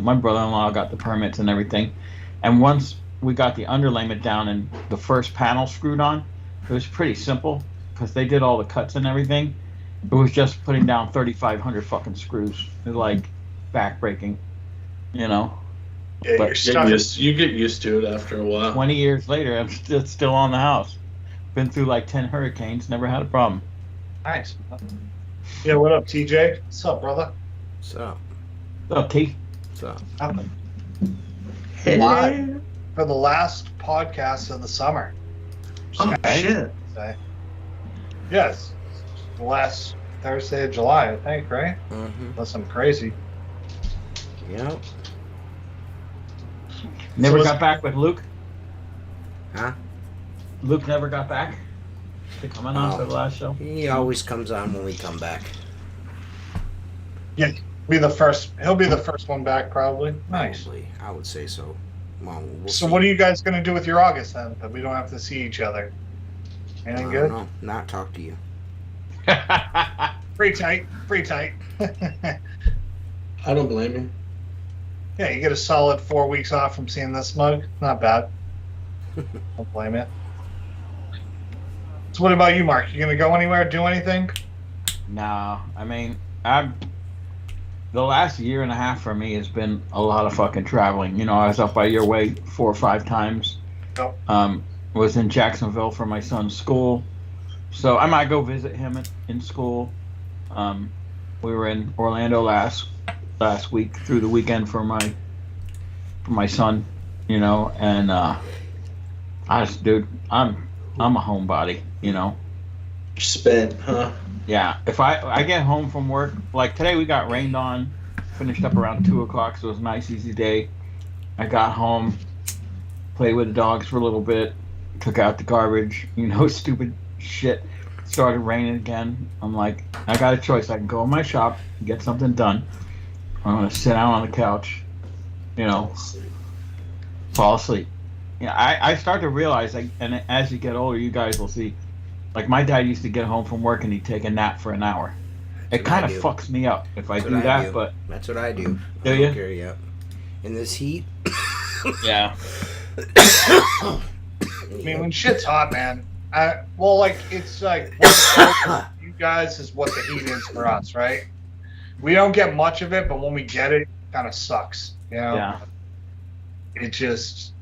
My brother-in-law got the permits and everything, and once we got the underlayment down and the first panel screwed on, it was pretty simple because they did all the cuts and everything. It was just putting down 3,500 fucking screws. It was like backbreaking, Yeah, but you get used to it after a while. 20 years later, I'm still on the house. Been through like 10 hurricanes, never had a problem. Nice. Yeah, what up, TJ? What's up, brother? What's up? What's up, T? What's up? Nothing. Live for the last podcast of the summer. Shit. Yes. The last Thursday of July, I think, right? Mm-hmm. Unless I'm crazy. Yep. Never So got back with Luke? Huh? Luke never got back to coming on for the last show? He always comes on when we come back. Yeah, he'll be the first one back, probably. Nice. Probably. I would say so. Well, we'll So see. what are you guys going to do with your August then? That we don't have to see each other. Anything I good? don't know. Not talk to you. Pretty tight. I don't blame you. Yeah, you get a solid 4 weeks off from seeing this mug. Not bad. Don't blame it. So what about you, Mark? You gonna go anywhere? Do anything? No, I mean, the last year and a half for me has been a lot of fucking traveling. I was up by your way 4 or 5 times. Oh. Was in Jacksonville for my son's school, so I might go visit him in school. We were in Orlando last week through the weekend for my son, and I'm a homebody, Spent, huh? Yeah, if I get home from work, like today we got rained on, finished up around 2 o'clock, so it was a nice easy day. I got home, played with the dogs for a little bit, took out the garbage, stupid shit. Started raining again. I'm like, I got a choice. I can go in my shop and get something done. I'm gonna sit down on the couch, fall asleep. I start to realize, and as you get older, you guys will see. Like my dad used to get home from work and he'd take a nap for an hour. It kind of fucks me up if I do that, but that's what I do. Do I you? don't care yet. In this heat. Yeah. I mean, when shit's hot, man. It's like what you guys is what the heat is for us, right? We don't get much of it, but when we get it, it kind of sucks. Yeah. It just,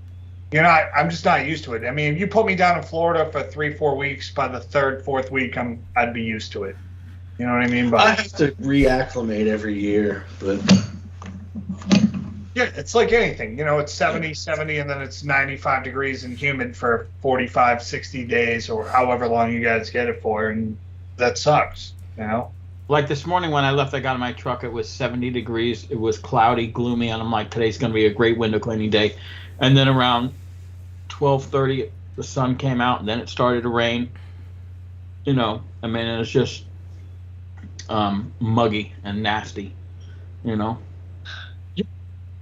I'm just not used to it. I mean, if you put me down in Florida for 3-4 weeks, by the 3rd, 4th week, I'd be used to it. You know what I mean? But I have to reacclimate every year, but yeah, it's like anything. It's 70, and then it's 95 degrees and humid for 45, 60 days, or however long you guys get it for, and that sucks. Like this morning when I left, I got in my truck. It was 70 degrees. It was cloudy, gloomy, and I'm like, today's going to be a great window cleaning day. And then around 12:30, the sun came out, and then it started to rain. It was just muggy and nasty.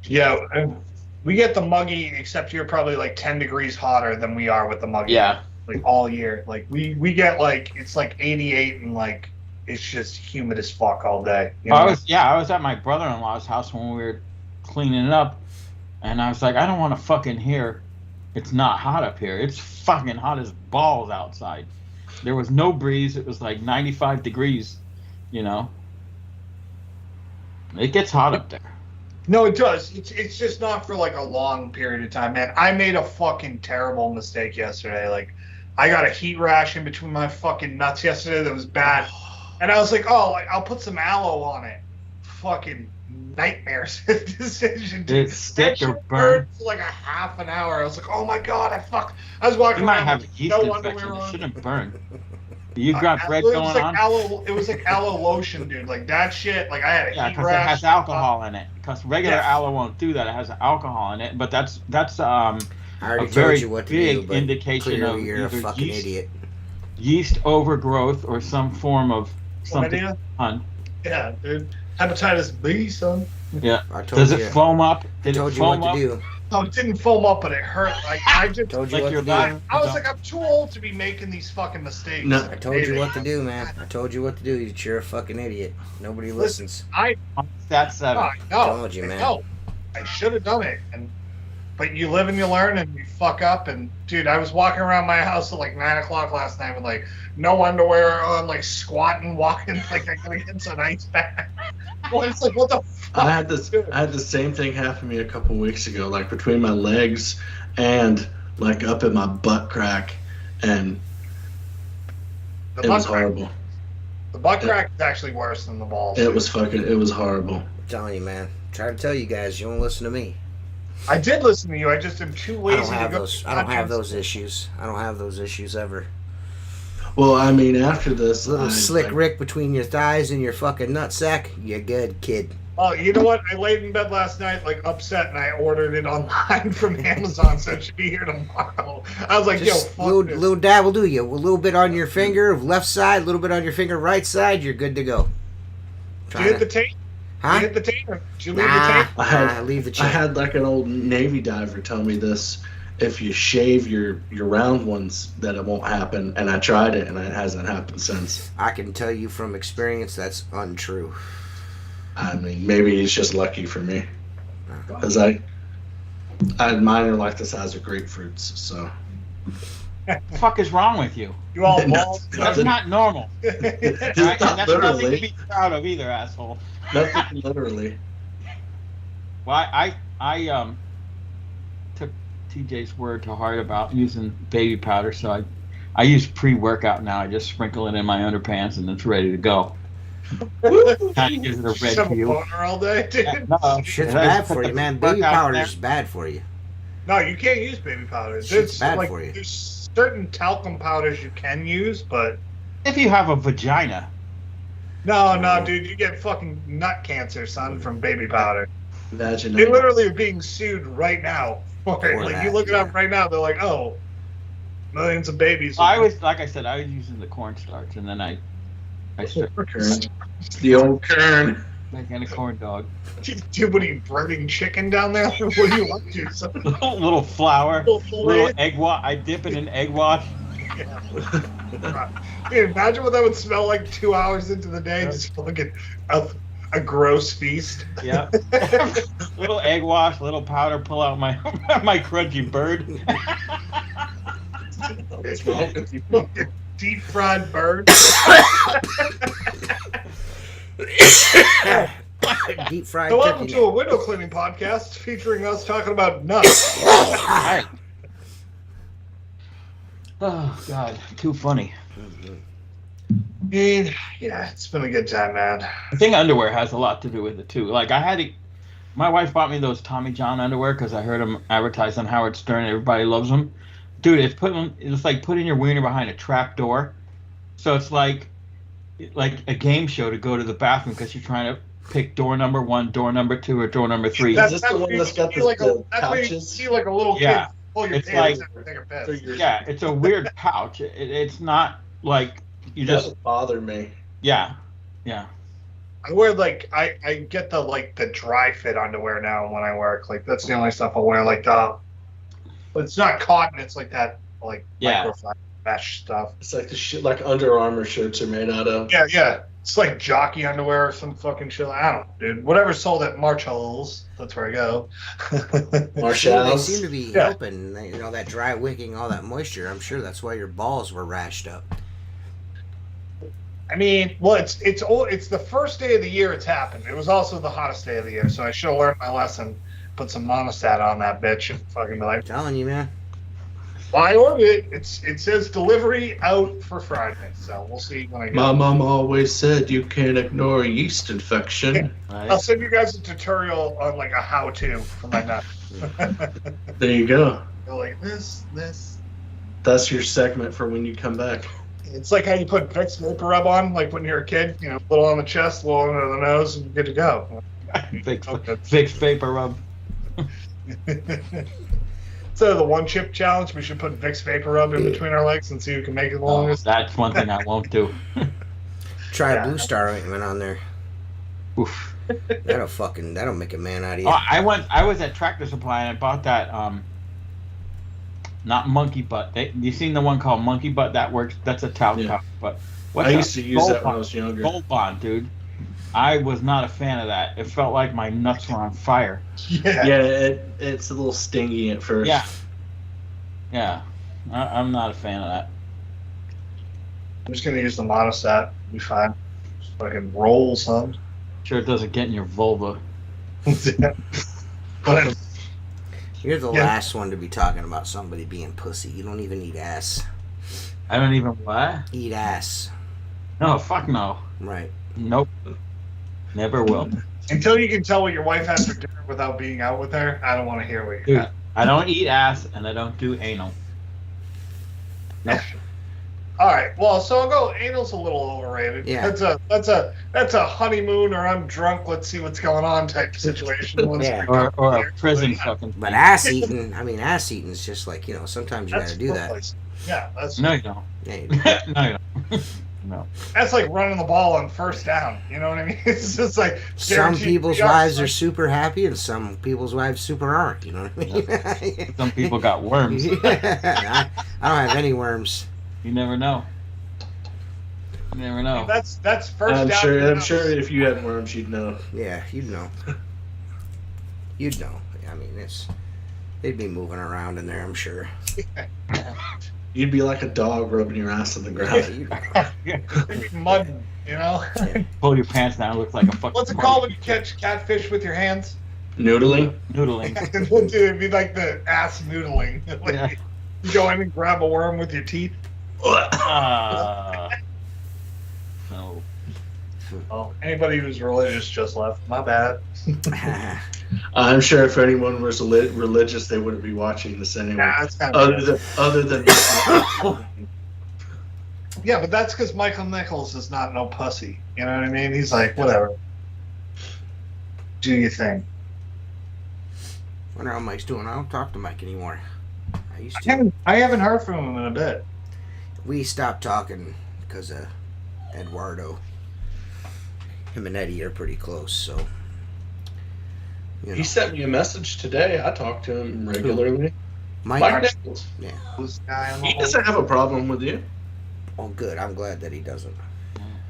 Yeah, we get the muggy, except you're probably like 10 degrees hotter than we are with the muggy. Yeah. Like all year. Like we get it's like 88 and it's just humid as fuck all day. I was at my brother-in-law's house when we were cleaning it up, and I was like, I don't want to fucking hear it's not hot up here. It's fucking hot as balls outside. There was no breeze. It was like 95 degrees, you know. It gets hot up there. No, it does. It's just not for like a long period of time, man. I made a fucking terrible mistake yesterday. Like, I got a heat rash in between my fucking nuts yesterday that was bad. And I was like, oh, I'll put some aloe on it. Fucking nightmares decision. Did it stick or burn? For like a half an hour. I was like, oh my God, I was walking You might around have a with yeast no infection. underwear It on. shouldn't burn. You got bread It was going like on? It was like aloe lotion, dude. Like that shit. Like I had a Yeah, heat because it rash. has alcohol in it. Because regular Yeah. aloe won't do that. It has alcohol in it. But that's I already a told very you what to big do, but indication clearly of you're a either fucking idiot. yeast overgrowth or some form of something. Chlamydia? On. Yeah, dude. Hepatitis B, son. Yeah. I told Does you. it foam up? I Did told it you what foam to up? do. No, it didn't foam up, but it hurt. Like I just, Told you Like what your to body. do. I was like, I'm too old to be making these fucking mistakes. No. I told you what to do, man. I told you what to do. You're a fucking idiot. Nobody listens. That's 7. I know. Told you, man. No, I should have done it. But you live and you learn, and you fuck up. And dude, I was walking around my house at like 9 o'clock last night with like no underwear on, like squatting, walking like I gotta get some ice bath. Well, it's like, what the fuck? I had the same thing happen to me a couple weeks ago, like between my legs and like up in my butt crack, and The it butt was crack- horrible. The butt crack is actually worse than the balls. It was horrible. I'm telling you, man. Try to tell you guys. You don't listen to me. I did listen to you. I just am too I lazy don't to have go. those. I don't have those issues. I don't have those issues ever. Well, I mean, after this, Little I, slick like, Rick between your thighs and your fucking nutsack. You're good, kid. Oh, you know what? I laid in bed last night, like upset, and I ordered it online from Amazon, so it should be here tomorrow. I was like, Just yo, fuck little, this. little dab will do you. A little bit on your finger, left side, a little bit on your finger, right side. You're good to go. Did you hit the tape? Huh? Did you hit the tape? Or did you leave Nah, the tape? nah, leave the I chain. had like an old Navy diver tell me this: if you shave your round ones, that it won't happen. And I tried it, and it hasn't happened since. I can tell you from experience that's untrue. I mean, maybe it's just lucky for me, because I mine are like the size of grapefruits. So What the fuck is wrong with you? You all No, bald? That's Nothing. not normal. Just Right? And not that's nothing to literally. be proud of either, asshole. Nothing literally. Well, I took TJ's word to heart about using baby powder, so I use pre-workout now. I just sprinkle it in my underpants and it's ready to go. Kind of gives it a Just red have a hue. boner all day, dude. No, Shit's I bad just put for the you, man. Baby workout powder there. is bad for you. No, you can't use baby powder. Shit's There's bad like for you. there's certain talcum powders you can use, but If you have a vagina, no, dude, you get fucking nut cancer, son, from baby powder. Imagine They literally are being sued right now for it. For Like that, you look it up yeah. right now, they're like, oh, millions of babies. I was like I said, I was using the cornstarch, and then I started Kern. The old Kern. making a corn dog. Dude, what are you breading chicken down there? What do you want to? Some Little flour, little fillet? little egg wash. I dip it in egg wash. Dude, imagine what that would smell like 2 hours into the day. Just fucking a gross feast. Yeah. Little egg wash, little powder. Pull out my my crunchy bird. What's wrong with you? Deep fried bird. Deep fried So welcome turkey to a window cleaning podcast featuring us talking about nuts. Right. Oh God, too funny. Dude, yeah, it's been a good time, man. I think underwear has a lot to do with it too. Like my wife bought me those Tommy John underwear because I heard them advertised on Howard Stern. And everybody loves them. Dude, it's like putting your wiener behind a trap door. So it's like a game show to go to the bathroom because you're trying to pick door number 1, door number 2, or door number 3. Is this the one where that's you got see the- like the that's where you pouches? see like a little Yeah. kid pull your It's pants like- and take a So piss. you're- Yeah, it's a weird pouch. It's not like you That just would bother me. yeah. I wear I get the dry fit underwear now when I work. Like that's the only stuff I wear. Like but it's not cotton. It's like that Yeah. microfiber mesh stuff. It's like the shit like Under Armour shirts are made out of. Yeah. It's like jockey underwear or some fucking shit. I don't know, dude. Whatever's sold at Marshall's, that's where I go. They Marshalls. seem to be helping. You know, that dry wicking, all that moisture. I'm sure that's why your balls were rashed up. I mean, well, it's the first day of the year it's happened. It was also the hottest day of the year, so I should have learned my lesson. Put some monostat on that bitch and fucking be like, I'm telling you, man. I ordered it. It says delivery out for Friday, so we'll see when I get My it. mom always said you can't ignore a yeast infection. I'll send you guys a tutorial on like a how-to for my nut. There you go. Go like this. That's your segment for when you come back. It's like how you put Vicks Vapor Rub on, like when you're a kid. You know, a little on the chest, a little under the nose, and you're good to go. Vicks Vapor Rub. So the one chip challenge, we should put Vicks Vapor Rub in between our legs and see who can make it the Oh, longest. that's one thing I won't do. Try a Blue Star ointment on there. Oof. That'll make a man out of you. Oh, I was at Tractor Supply and I bought that not monkey butt. You seen the one called monkey butt? That works. That's a talc top. But I used to use that when I was younger. Gold Bond, dude. I was not a fan of that. It felt like my nuts were on fire. Yeah, it's a little stingy at first. Yeah. I'm not a fan of that. I'm just gonna use the monostat. Be fine. Just fucking roll some. Sure, it doesn't get in your vulva. But You're the last one to be talking about somebody being pussy. You don't even eat ass. I don't even what? Eat ass. No, fuck no. Right. Nope. Never will. until you can tell what your wife has for dinner without being out with her, I don't want to hear what you Dude, got. I don't eat ass and I don't do anal. Nope. All right, well, so I'll go. Anal's a little overrated. Yeah. That's a honeymoon or I'm drunk. Let's see what's going on type situation. Once Yeah. we Or come a prison here. fucking. But ass eating, ass eating is just like, sometimes you That's gotta do that. worthless. Yeah, that's No, you don't. Yeah, you do. No, you don't. No. that's like running the ball on first down. You know what I mean? It's just like Some guaranteed people's yards. wives are super happy and some people's wives super aren't, you know what I mean? Some people got worms. I don't have any worms. You never know. You never know. That's first I'm down. sure. I'm sure if you had worms, you'd know. Yeah, you'd know. You'd know. I mean, they'd be moving around in there, I'm sure. You'd be like a dog rubbing your ass on the Yeah, ground. you'd know. Mud, you know. Pull your pants down, look like a fucking. What's it called when you catch catfish with your hands? Noodling. Noodling. Dude, it'd be like the ass noodling. Like, Yeah. you go in and grab a worm with your teeth. No. Oh, anybody who's religious just left. My bad. I'm sure if anyone was religious, they wouldn't be watching this anyway. Nah, that's kind of Other than yeah, but that's because Michael Nichols is not no pussy. You know what I mean? He's like, whatever. Do your thing. Wonder how Mike's doing. I don't talk to Mike anymore. I used to. I haven't heard from him in a bit. We stopped talking because of Eduardo. Him and Eddie are pretty close, so. he sent me a message today. I talk to him regularly. Mike Nichols. Yeah. Who's the guy on the He whole- doesn't have a problem with you. Oh, good. I'm glad that he doesn't.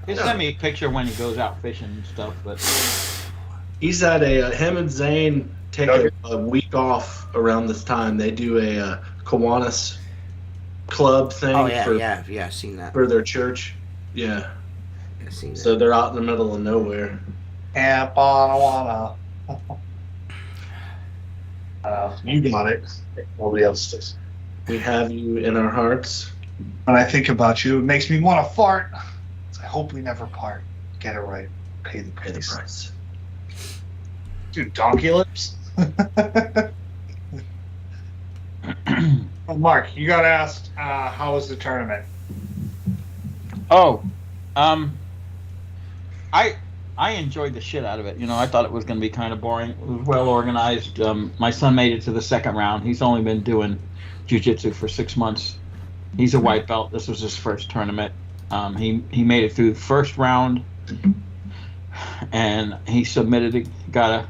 He sent me a picture when he goes out fishing and stuff, but He's at him and Zane take a week off around this time. They do a Kiwanis club thing Oh yeah, yeah. I've seen that. for their church. Yeah. I've seen that. So they're out in the middle of nowhere. Camp on you got it. Nobody else does. We have you in our hearts. When I think about you, it makes me want to fart. I hope we never part. Get it right. Pay the Pay the price. price. Dude, donkey lips. Well, Mark, you got asked how was the tournament? oh, I enjoyed the shit out of it. I thought it was going to be kind of boring. It was well organized. My son made it to the second round. He's only been doing jiu-jitsu for 6 months. He's a white belt. This was his first tournament. He made it through the first round, and he submitted it. Got a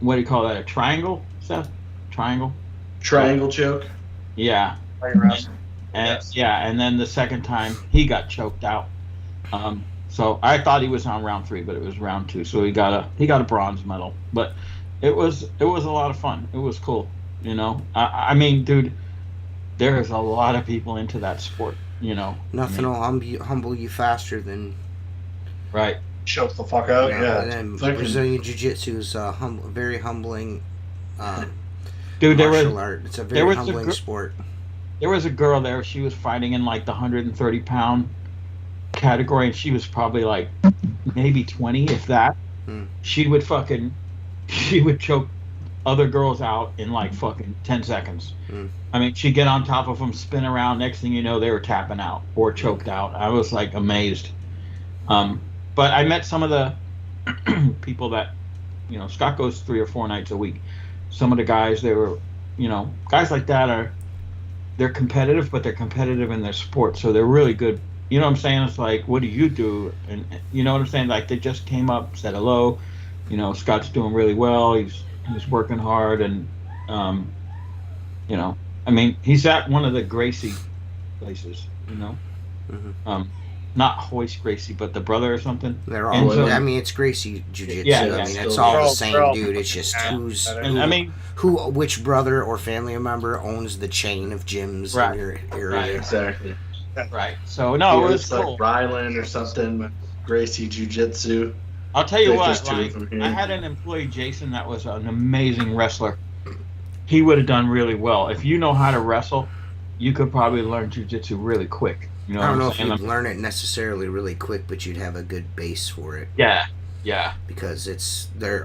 what do you call that? A triangle, Seth? Triangle? Triangle choke. Yeah. Are you wrestling? And Yes. yeah, and then the second time he got choked out. So I thought he was on round 3, but it was round 2. So he got a bronze medal. But it was a lot of fun. It was cool. I mean, dude, there's a lot of people into that sport. Nothing will humble you faster than right. Choke the fuck out. Yeah. And then Brazilian Jiu-Jitsu is a very humbling dude. martial art. It's a very humbling sport. There was a girl there. She was fighting in like the 130-pound category, and she was probably like maybe 20, if that. She would choke other girls out in like fucking 10 seconds. I mean, she'd get on top of them, spin around. Next thing you know, they were tapping out or choked out. I was like amazed. But I met some of the people that, Scott goes 3 or 4 nights a week. Some of the guys, they were, guys like that they're competitive, but they're competitive in their sport. So they're really good. You know what I'm saying? It's like, what do you do? And you know what I'm saying? Like, they just came up, said hello. Scott's doing really well. He's working hard. And, I mean, he's at one of the Gracie places, not Hoist Gracie, but the brother or something. They're all. I mean, it's Gracie Jiu-Jitsu. Yeah, I mean, it's all the same dude. It's just which brother or family member owns the chain of gyms in your area. Right, exactly. Right. So no, it was cool. Like Ryland or something. Gracie Jiu-Jitsu. I'll tell you what. Like, I had an employee, Jason, that was an amazing wrestler. He would have done really well. If you know how to wrestle, you could probably learn Jiu-Jitsu really quick. I don't know if you'd learn it necessarily really quick, but you'd have a good base for it. Yeah. Because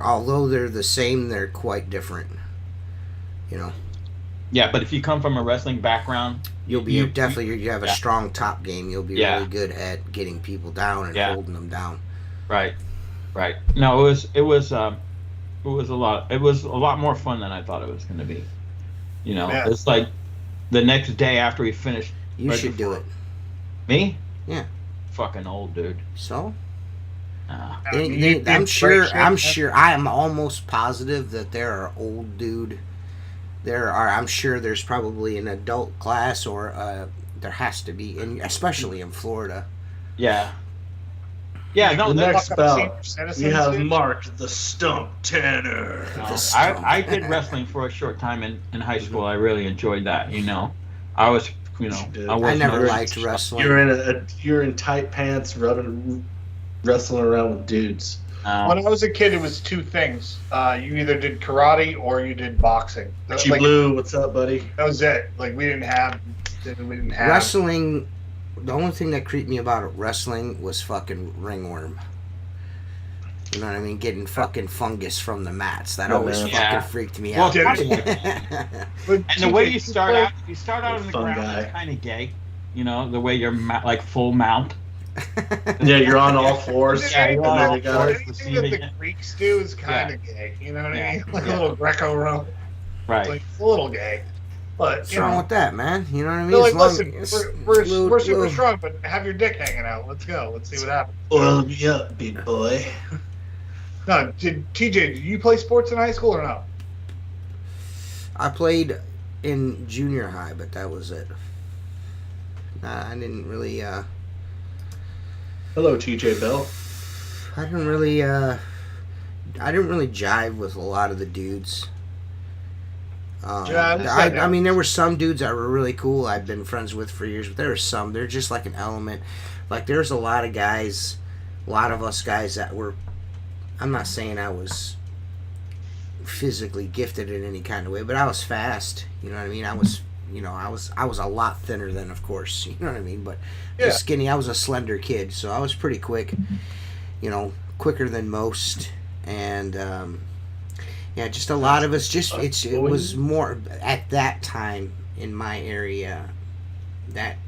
although they're the same, they're quite different. Yeah, but if you come from a wrestling background, you have a strong top game. You'll be really good at getting people down and holding them down. Right. No, it was a lot more fun than I thought it was going to be. It's like the next day after we finished. You should do it. Me? Yeah. Fucking old, dude. So? I'm sure. I am almost positive that there are old dude. I'm sure there's probably an adult class, or there has to be, especially in Florida. Yeah. Yeah. No. The next bout, we have Mark the Stump Tanner. I did wrestling for a short time in high school. I really enjoyed that. I was. I never liked wrestling. You're in tight pants, wrestling around with dudes. When I was a kid, it was 2 things. You either did karate or you did boxing. Blue, what's up, buddy? That was it. Like we didn't have wrestling. The only thing that creeped me about wrestling was fucking ringworm. You know what I mean? Getting fucking fungus from the mats. That always fucking freaked me out. And the way you start out on the ground, it's kind of gay. The way you're like full mount. Yeah, you're on all fours. Anything that the Greeks do is kind of gay. You know what I mean? Like a little Greco-Roman. Right. Like a little gay. But what's wrong with that, man? You know what I mean? They're like, listen, we're super strong, but have your dick hanging out. Let's go. Let's see what happens. Oil me up, big boy. No, TJ, did you play sports in high school or no? I played in junior high, but that was it. I didn't really. Hello, TJ Bell. I didn't really jive with a lot of the dudes. I mean, there were some dudes that were really cool I've been friends with for years, but there were some. They're just like an element. Like, there's a lot of guys, a lot of us guys that were. I'm not saying I was physically gifted in any kind of way, but I was fast. You know what I mean? I was a lot thinner than, of course. You know what I mean? But just skinny. I was a slender kid, so I was pretty quick. Quicker than most, and just a lot of us. It was more at that time in my area. That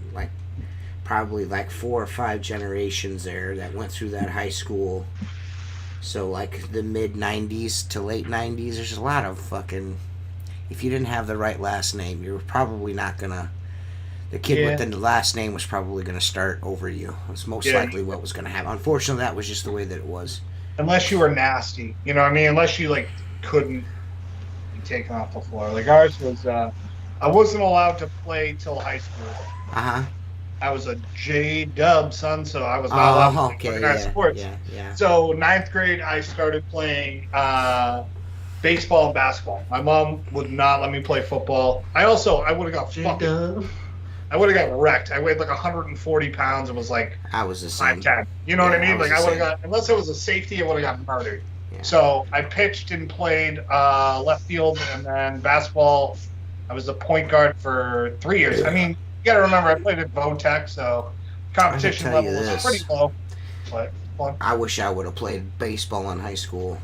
probably 4 or 5 generations there that went through that high school. So the mid 90s to late 90s, there's a lot of fucking. If you didn't have the right last name, you were probably not gonna. The kid with the last name was probably gonna start over you. That's most likely what was gonna happen. Unfortunately, that was just the way that it was. Unless you were nasty, you know what I mean? Unless you couldn't be taken off the floor. Ours was, I wasn't allowed to play till high school. I was a J-Dub son, so I was not allowed to play organized sports. Yeah. So 9th grade, I started playing baseball and basketball. My mom would not let me play football. I would have got I would have got wrecked. I weighed like 140 pounds and was like I was the same. 5'10". You know what I mean? Like I would have got, unless it was a safety, I would have got murdered. Yeah. So I pitched and played left field, and then basketball. I was a point guard for 3 years. I mean, you got to remember, I played at Votech, so competition level was pretty low. But fun. I wish I would have played baseball in high school.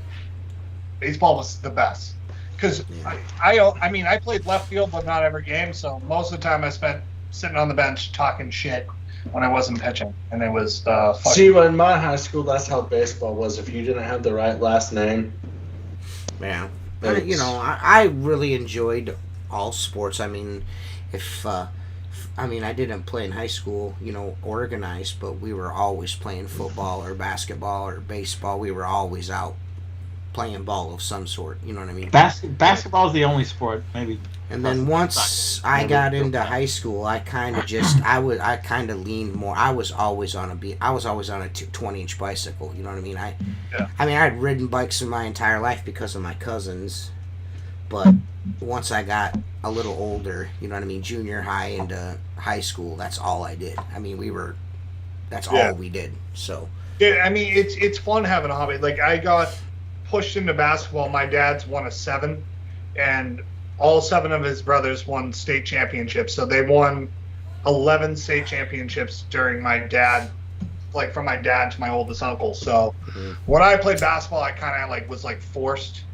Baseball was the best because I played left field, but not every game. So most of the time I spent sitting on the bench talking shit when I wasn't pitching, and it was fun. See, in my high school, that's how baseball was. If you didn't have the right last name, yeah. But I really enjoyed all sports. I mean, I didn't play in high school, organized, but we were always playing football or basketball or baseball. We were always out playing ball of some sort. You know what I mean? Basketball is the only sport, maybe. And then once I got into high school, I kind of I kind of leaned more. I was always on a 20-inch bicycle. You know what I mean? I had ridden bikes in my entire life because of my cousins, but once I got a little older, you know what I mean, junior high into high school, that's all I did. I mean, that's all we did. So yeah, I mean, it's fun having a hobby. Like I got pushed into basketball. My dad's one of 7, and all 7 of his brothers won state championships. So they won 11 state championships during my dad, like from my dad to my oldest uncle. So when I played basketball, I kind of was forced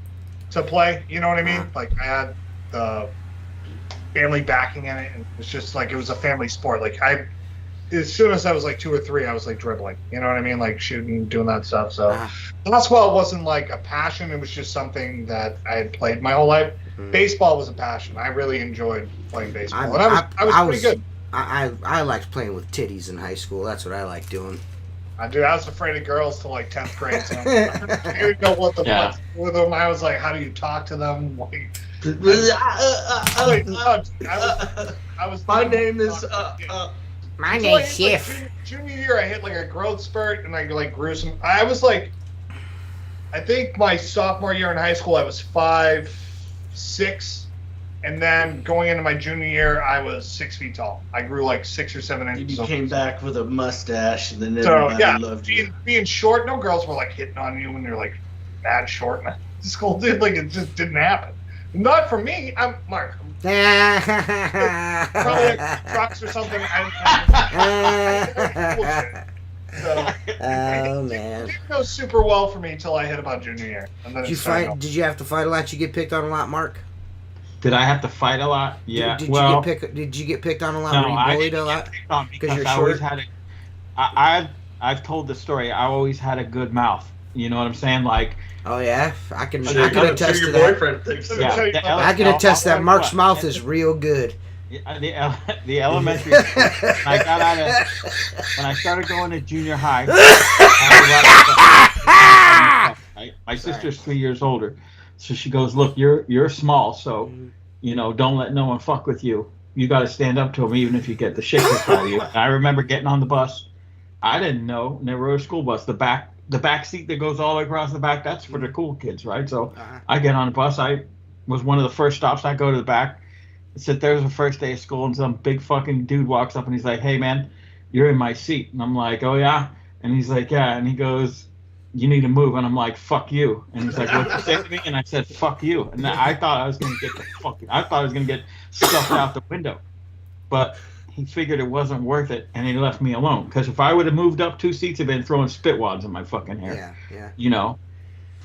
to play. You know what I mean? Like I had the family backing in it, and it's just it was a family sport. Like as soon as I was 2 or 3, I was dribbling. You know what I mean? Like shooting, doing that stuff. So basketball wasn't a passion. It was just something that I had played my whole life. Baseball was a passion. I really enjoyed playing baseball. I was pretty good. I liked playing with titties in high school. That's what I liked doing. I was afraid of girls till 10th grade. So I didn't know what the fuck with them. I was like, how do you talk to them? My name is My name's Schiff. Junior year, I hit a growth spurt, and I grew some. I was I think my sophomore year in high school, I was 5'6", and then going into my junior year, I was 6 feet tall. I grew 6 or 7 inches. You came back with a mustache, and then everybody loved you. Being short, no girls were hitting on you when you're bad short in school, dude. It just didn't happen. Not for me. I'm Mark. Probably trucks or something. Man. It didn't go super well for me until I hit about junior year. And then Did you have to fight a lot? Did you get picked on a lot, Mark? Did I have to fight a lot? Yeah. Did you get picked on a lot? No, Were you bullied a lot? Because you're I short? always had I've told the story. I always had a good mouth. You know what I'm saying? Oh yeah, I can attest to your that. boyfriend thinks so. Yeah, I can attest that Mark's mouth is real good. The elementary school, when I started going to junior high, my sister's 3 years older, so she goes, look, you're small, so don't let no one fuck with you. You got to stand up to them even if you get the shit kicked out of you. And I remember getting on the bus. I didn't know, never rode a school bus. The back seat that goes all the way across the back, that's for the cool kids, right? So I get on the bus. I was one of the first stops. I go to the back, sit there. It was the first day of school, and some big fucking dude walks up and he's like, hey, man, you're in my seat. And I'm like, oh, yeah? And he's like, yeah. And he goes, you need to move. And I'm like, fuck you. And he's like, what'd you say to me? And I said, fuck you. And I thought I was going to get stuffed out the window. But he figured it wasn't worth it, and he left me alone. Because if I would have moved up 2 seats, I'd been throwing spit wads in my fucking hair. Yeah.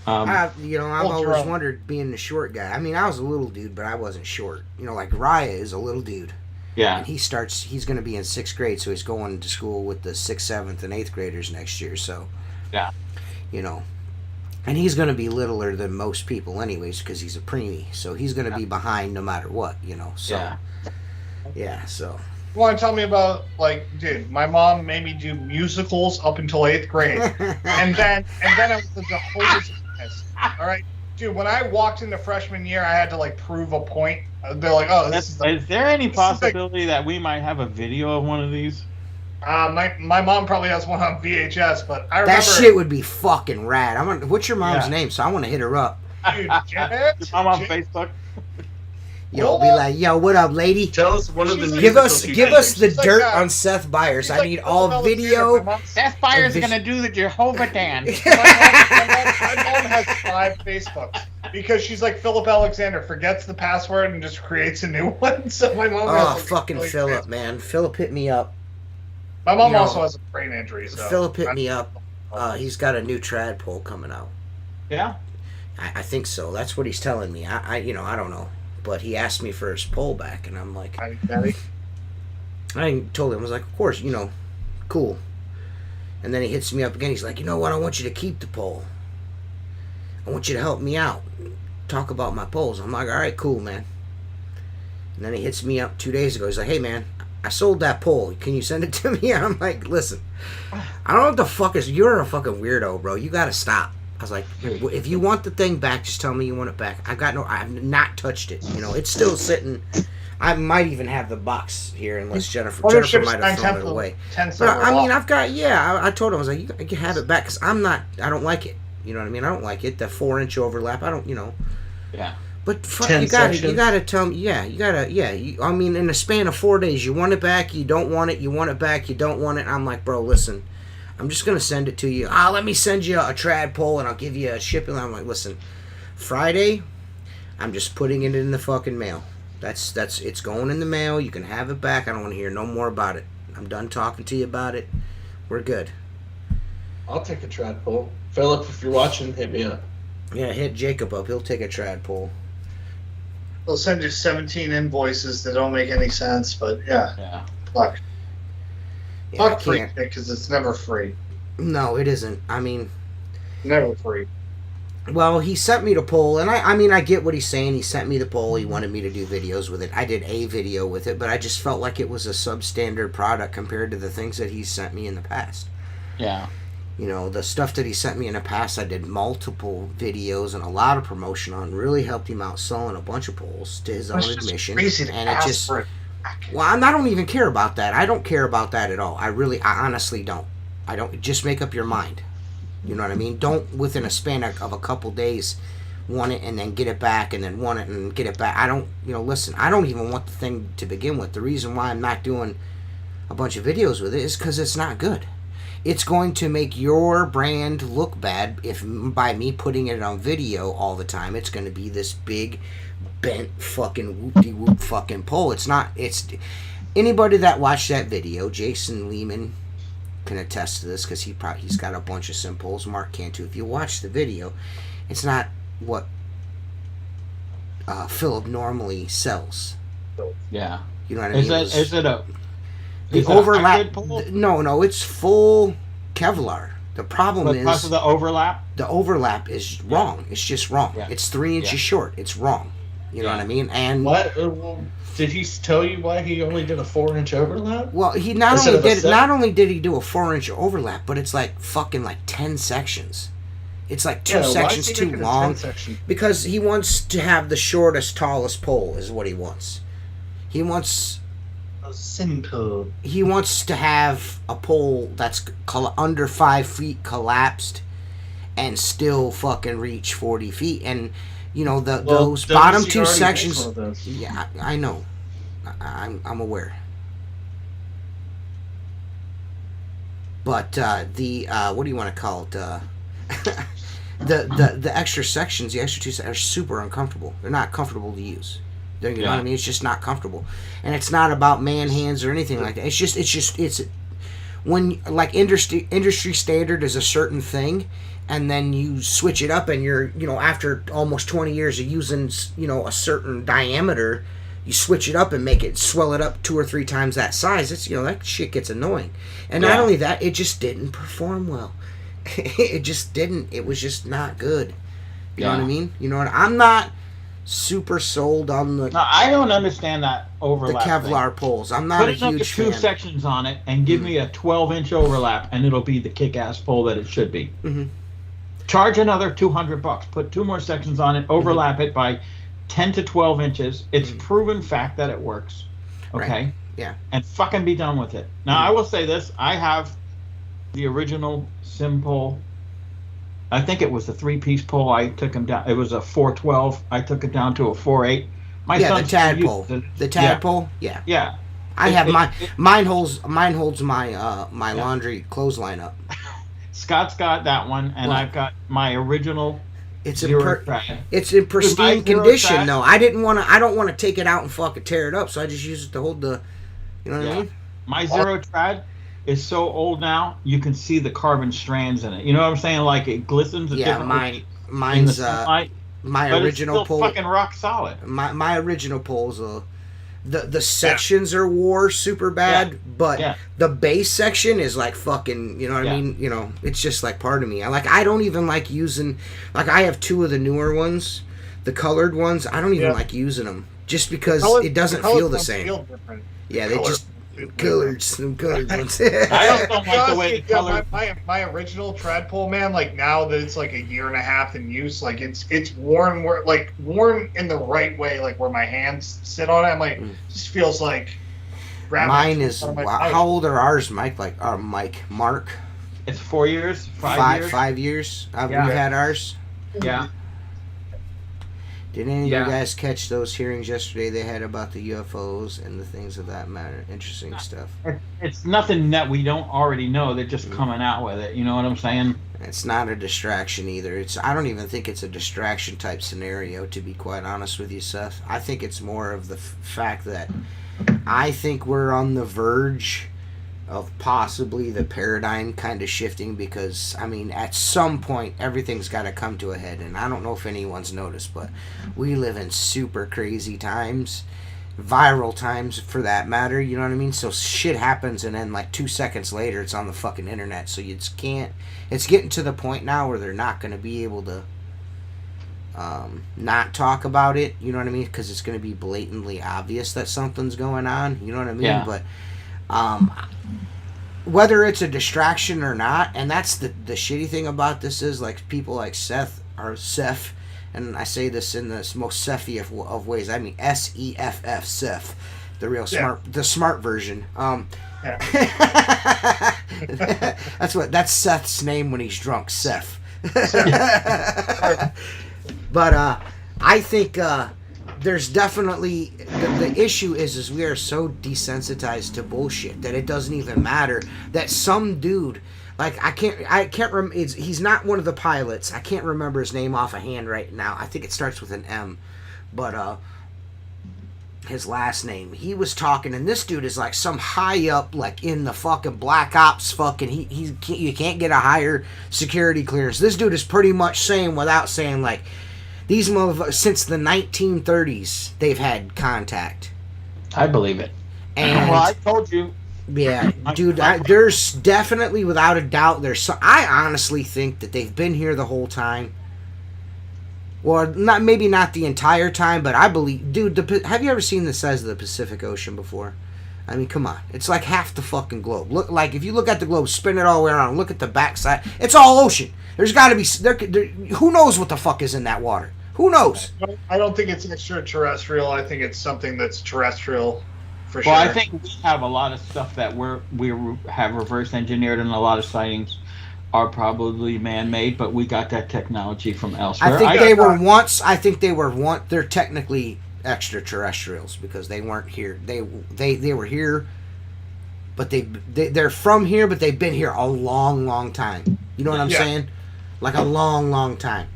I've always wondered being the short guy. I mean, I was a little dude, but I wasn't short. Raya is a little dude. Yeah. And he's going to be in 6th grade, so he's going to school with the 6th, 7th, and 8th graders next year. So, yeah. And he's going to be littler than most people anyways because he's a preemie. So he's going to be behind no matter what, So, yeah, so. You want to tell me about, dude, my mom made me do musicals up until 8th grade. and then I was the Jehovah's Witness. All right? Dude, when I walked into freshman year, I had to, prove a point. They're like, oh, this is... Is there any possibility that we might have a video of one of these? My mom probably has one on VHS, but I remember That shit would be fucking rad. What's your mom's Yeah. name? So I want to hit her up. Dude, Janet, Your mom on Facebook. Yo, be like, yo, what up, lady? Tell us one of the She's Give musical us the She's like dirt that. on Seth Byers. She's I like need Philip all Alexander. video. My Seth Byers And gonna do the Jehovah dance. mom has 5 Facebooks because she's like Philip Alexander, forgets the password and just creates a new one. So my mom Oh, has like, fucking really Philip, Facebook. man. Philip hit me up. My mom You know, also has a brain injury. So Philip hit me up. He's got a new trad pole coming out. Yeah. I think so. That's what he's telling me. I don't know. But he asked me for his pole back, and I'm like, I told him, I was like, of course, cool. And then he hits me up again. He's like, you know what? I want you to keep the pole. I want you to help me out. Talk about my poles. I'm like, all right, cool, man. And then he hits me up 2 days ago. He's like, hey, man, I sold that pole. Can you send it to me? And I'm like, listen, I don't know what the fuck is. You're a fucking weirdo, bro. You got to stop. I was like, if you want the thing back, just tell me you want it back. I've not touched it. It's still sitting. I might even have the box here, unless Jennifer might have thrown it away. But I mean, I've got, I told him, I was like, you can have it back, because I don't like it. You know what I mean? I don't like it. The 4-inch overlap, I don't, Yeah. But fuck, you gotta tell me, I mean, in a span of 4 days, you want it back, you don't want it, you want it back, you don't want it. I'm like, bro, listen, I'm just gonna send it to you. Let me send you a trad pole and I'll give you a shipping. I'm like, listen, Friday, I'm just putting it in the fucking mail. It's going in the mail. You can have it back. I don't want to hear no more about it. I'm done talking to you about it. We're good. I'll take a trad pole. Philip, if you're watching, hit me up. Yeah, hit Jacob up. He'll take a trad pole. They'll send you 17 invoices that don't make any sense, but Yeah. Fuck. Yeah, I Fuck free can't. because it's never free. No, it isn't. I mean, Never free. well, he sent me the pole, and I mean, I get what he's saying. He sent me the pole. He wanted me to do videos with it. I did a video with it, but I just felt like it was a substandard product compared to the things that he's sent me in the past. Yeah. The stuff that he sent me in the past, I did multiple videos and a lot of promotion on. Really helped him out selling a bunch of poles to his own admission. Crazy to And it ask just, for it. well, I don't even care about that. I don't care about that at all. I honestly don't. I don't. Just make up your mind. You know what I mean? Don't, within a span of a couple days, want it and then get it back and then want it and get it back. I don't, listen, I don't even want the thing to begin with. The reason why I'm not doing a bunch of videos with it is because it's not good. It's going to make your brand look bad if by me putting it on video all the time, it's going to be this big, bent fucking whoop-de-whoop fucking pole. It's not. It's anybody that watched that video, Jason Lehman can attest to this because he's got a bunch of sim poles. Mark can too. If you watch the video, it's not what Philip normally sells. Yeah. You know what I mean? Is it a the is it a overlap? hybrid pole? No, it's full Kevlar. The problem But is because of the overlap. the overlap is wrong. It's just wrong. Yeah. It's 3 inches short. It's wrong. You know what I mean? And What? Did he tell you why he only did a 4-inch overlap? well, he Instead of a set? not only did he do a 4-inch overlap, but it's like fucking like 10 sections. It's like two sections too long because he wants to have the shortest, tallest pole is what he wants. He wants Simple. He wants to have a pole that's under 5 feet collapsed and still fucking reach 40 feet. And, those bottom two sections. Yeah, I know. I'm aware. But what do you want to call it? The extra sections, the extra 2 sections are super uncomfortable. They're not comfortable to use. You know what I mean? It's just not comfortable, and it's not about man hands or anything like that. It's when like industry standard is a certain thing, and then you switch it up, and you're after almost 20 years of using a certain diameter, you switch it up and make it swell it up 2 or 3 times that size. It's that shit gets annoying, and not only that, it just didn't perform well. It just didn't. It was just not good. You know what I mean? I'm not super sold on the. No, I don't understand that overlap. The Kevlar poles. I'm not a huge Put fan. 2 sections on it and give me a 12-inch overlap, and it'll be the kick-ass pole that it should be. Mm-hmm. Charge another $200. Put 2 more sections on it. Overlap it by 10 to 12 inches. It's proven fact that it works. Okay. Right. Yeah. And fucking be done with it. Now, I will say this. I have the original simple. I think it was a 3-piece pole. I took him down. It was a 412. I took it down to a 4.8. My Yeah, son the tadpole. The tadpole. Yeah. Yeah. I have mine holds my my laundry clothesline up. Scott's got that one, and I've got my original. It's it's in pristine condition though. I don't want to take it out and fucking tear it up, so I just use it to hold the. You know what I mean? My zero trad is so old now, you can see the carbon strands in it. You know what I'm saying? Like it glistens. Mine's my original pole. Fucking rock solid. My original pole's the sections are wore super bad, but the base section is like fucking, you know what I mean? You know, it's just like part of me. I don't even like using, like I have 2 of the newer ones, the colored ones. I don't even like using them just because it doesn't feel the same. Yeah, they just colored ones. I don't like the way the color. My original trad pole, man. Like now that it's like a year and a half in use, like it's worn worn in the right way, like where my hands sit on it. I'm like, just feels like. Mine is. How old are ours, Mike? Mark. It's 4 years. 5 years. 5 years. We've had ours. Yeah. Did any of you guys catch those hearings yesterday they had about the UFOs and the things of that matter? Interesting stuff. It's nothing that we don't already know. They're just coming out with it. You know what I'm saying? It's not a distraction either. I don't even think it's a distraction type scenario, to be quite honest with you, Seth. I think it's more of the fact that I think we're on the verge of possibly the paradigm kind of shifting, because I mean at some point everything's got to come to a head, and I don't know if anyone's noticed, but we live in super crazy times, viral times for that matter, you know what I mean? So shit happens and then like 2 seconds later it's on the fucking internet, so you just can't. It's getting to the point now where they're not going to be able to not talk about it, you know what I mean, because it's going to be blatantly obvious that something's going on, you know what I mean? But whether it's a distraction or not, and that's the shitty thing about this is, like, people like Seth, and I say this in the most Sephy of ways, I mean S-E-F-F, Seth, the real the smart version. That's Seth's name when he's drunk, Seth. But I think there's definitely the issue is we are so desensitized to bullshit that it doesn't even matter that some dude, like I can't remember, he's not one of the pilots. I can't remember his name off a hand right now. I think it starts with an M, but his last name. He was talking, and this dude is like some high up, like in the fucking Black Ops fucking. You can't get a higher security clearance. This dude is pretty much saying, without saying, like, these motherfuckers, since the 1930s, they've had contact. I believe it. And, well, I told you. Yeah, dude, there's definitely, without a doubt, I honestly think that they've been here the whole time. Well, maybe not the entire time, but I believe, dude, have you ever seen the size of the Pacific Ocean before? I mean, come on. It's like half the fucking globe. Look, like, if you look at the globe, spin it all the way around, look at the backside, it's all ocean. There's got to be, who knows what the fuck is in that water? Who knows? I don't think it's extraterrestrial. I think it's something that's terrestrial, for sure. Well, I think we have a lot of stuff that we have reverse engineered, and a lot of sightings are probably man-made, but we got that technology from elsewhere. I think they're technically extraterrestrials because they weren't here. They were here, but they're from here, but they've been here a long, long time. You know what I'm saying? Like a long, long time.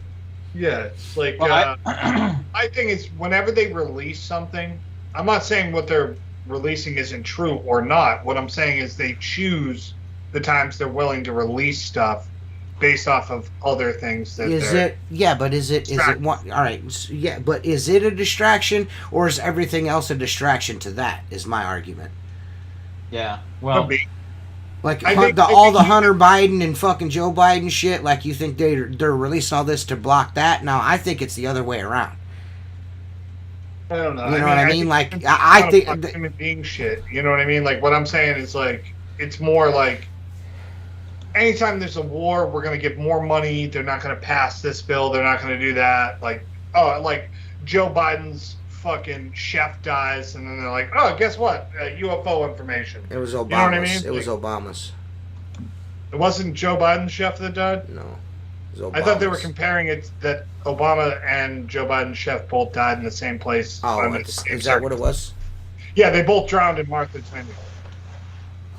Yeah, it's like I think it's whenever they release something. I'm not saying what they're releasing isn't true or not. What I'm saying is they choose the times they're willing to release stuff based off of other things that is it one, all right, yeah, but is it a distraction, or is everything else a distraction to that, is my argument. Yeah, well, like all the Hunter Biden and fucking Joe Biden shit, like, you think they're releasing all this to block that? No, I think it's the other way around. I don't know. You know what I mean? Like, I think human being shit. You know what I mean? Like, what I'm saying is, like, it's more like anytime there's a war, we're going to give more money. They're not going to pass this bill. They're not going to do that. Like, like Joe Biden's fucking chef dies, and then they're like, oh, guess what? UFO information. It was Obama's. You know what I mean? It was Obama's. It wasn't Joe Biden's chef that died? No. It was I thought they were Obama's. comparing it that Obama and Joe Biden's chef both died in the same place. Oh, is that what it was? Yeah, they both drowned in Martha's Vineyard.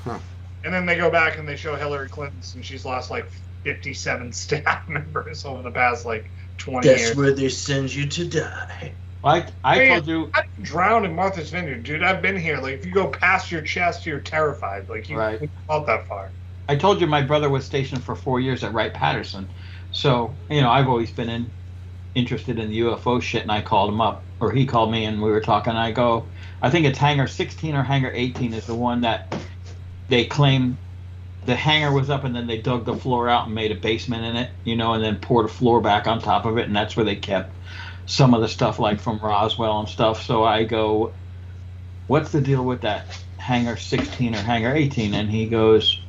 Huh. And then they go back and they show Hillary Clinton's, and she's lost like 57 staff members over the past like 20 years. That's where they send you to die. Like I told you, I drowned in Martha's Vineyard, dude. I've been here. Like, if you go past your chest, you're terrified. Like, you Right. out that far. I told you my brother was stationed for 4 years at Wright-Patterson. So, I've always been interested in the UFO shit, and I called him up, or he called me, and we were talking, and I go, I think it's Hangar 16 or Hangar 18 is the one that they claim the hangar was up, and then they dug the floor out and made a basement in it, and then poured a floor back on top of it, and that's where they kept some of the stuff, like from Roswell and stuff. So I go, what's the deal with that Hangar 16 or Hangar 18? And he goes,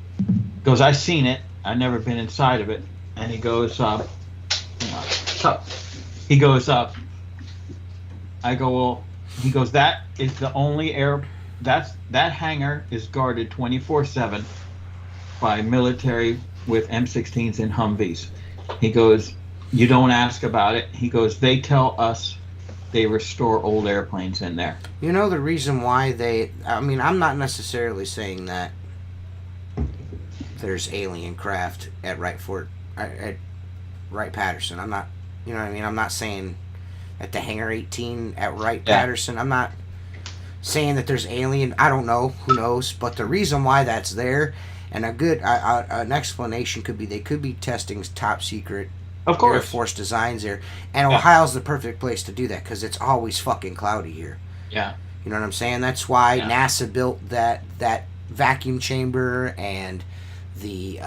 I've seen it. I've never been inside of it. And he goes, he goes, I go, well, he goes, that is the only that hangar is guarded 24/7 by military with M16s and Humvees. He goes, you don't ask about it. He goes, they tell us they restore old airplanes in there. You know the reason why I'm not necessarily saying that there's alien craft at Wright-Patterson. I'm not, I'm not saying at the Hangar 18 at Wright-Patterson. I'm not saying that there's alien. I don't know. Who knows? But the reason why that's there, and an explanation could be they could be testing top secret Of course. Air Force designs there. And Ohio's the perfect place to do that because it's always fucking cloudy here. Yeah. You know what I'm saying? That's why NASA built that vacuum chamber and the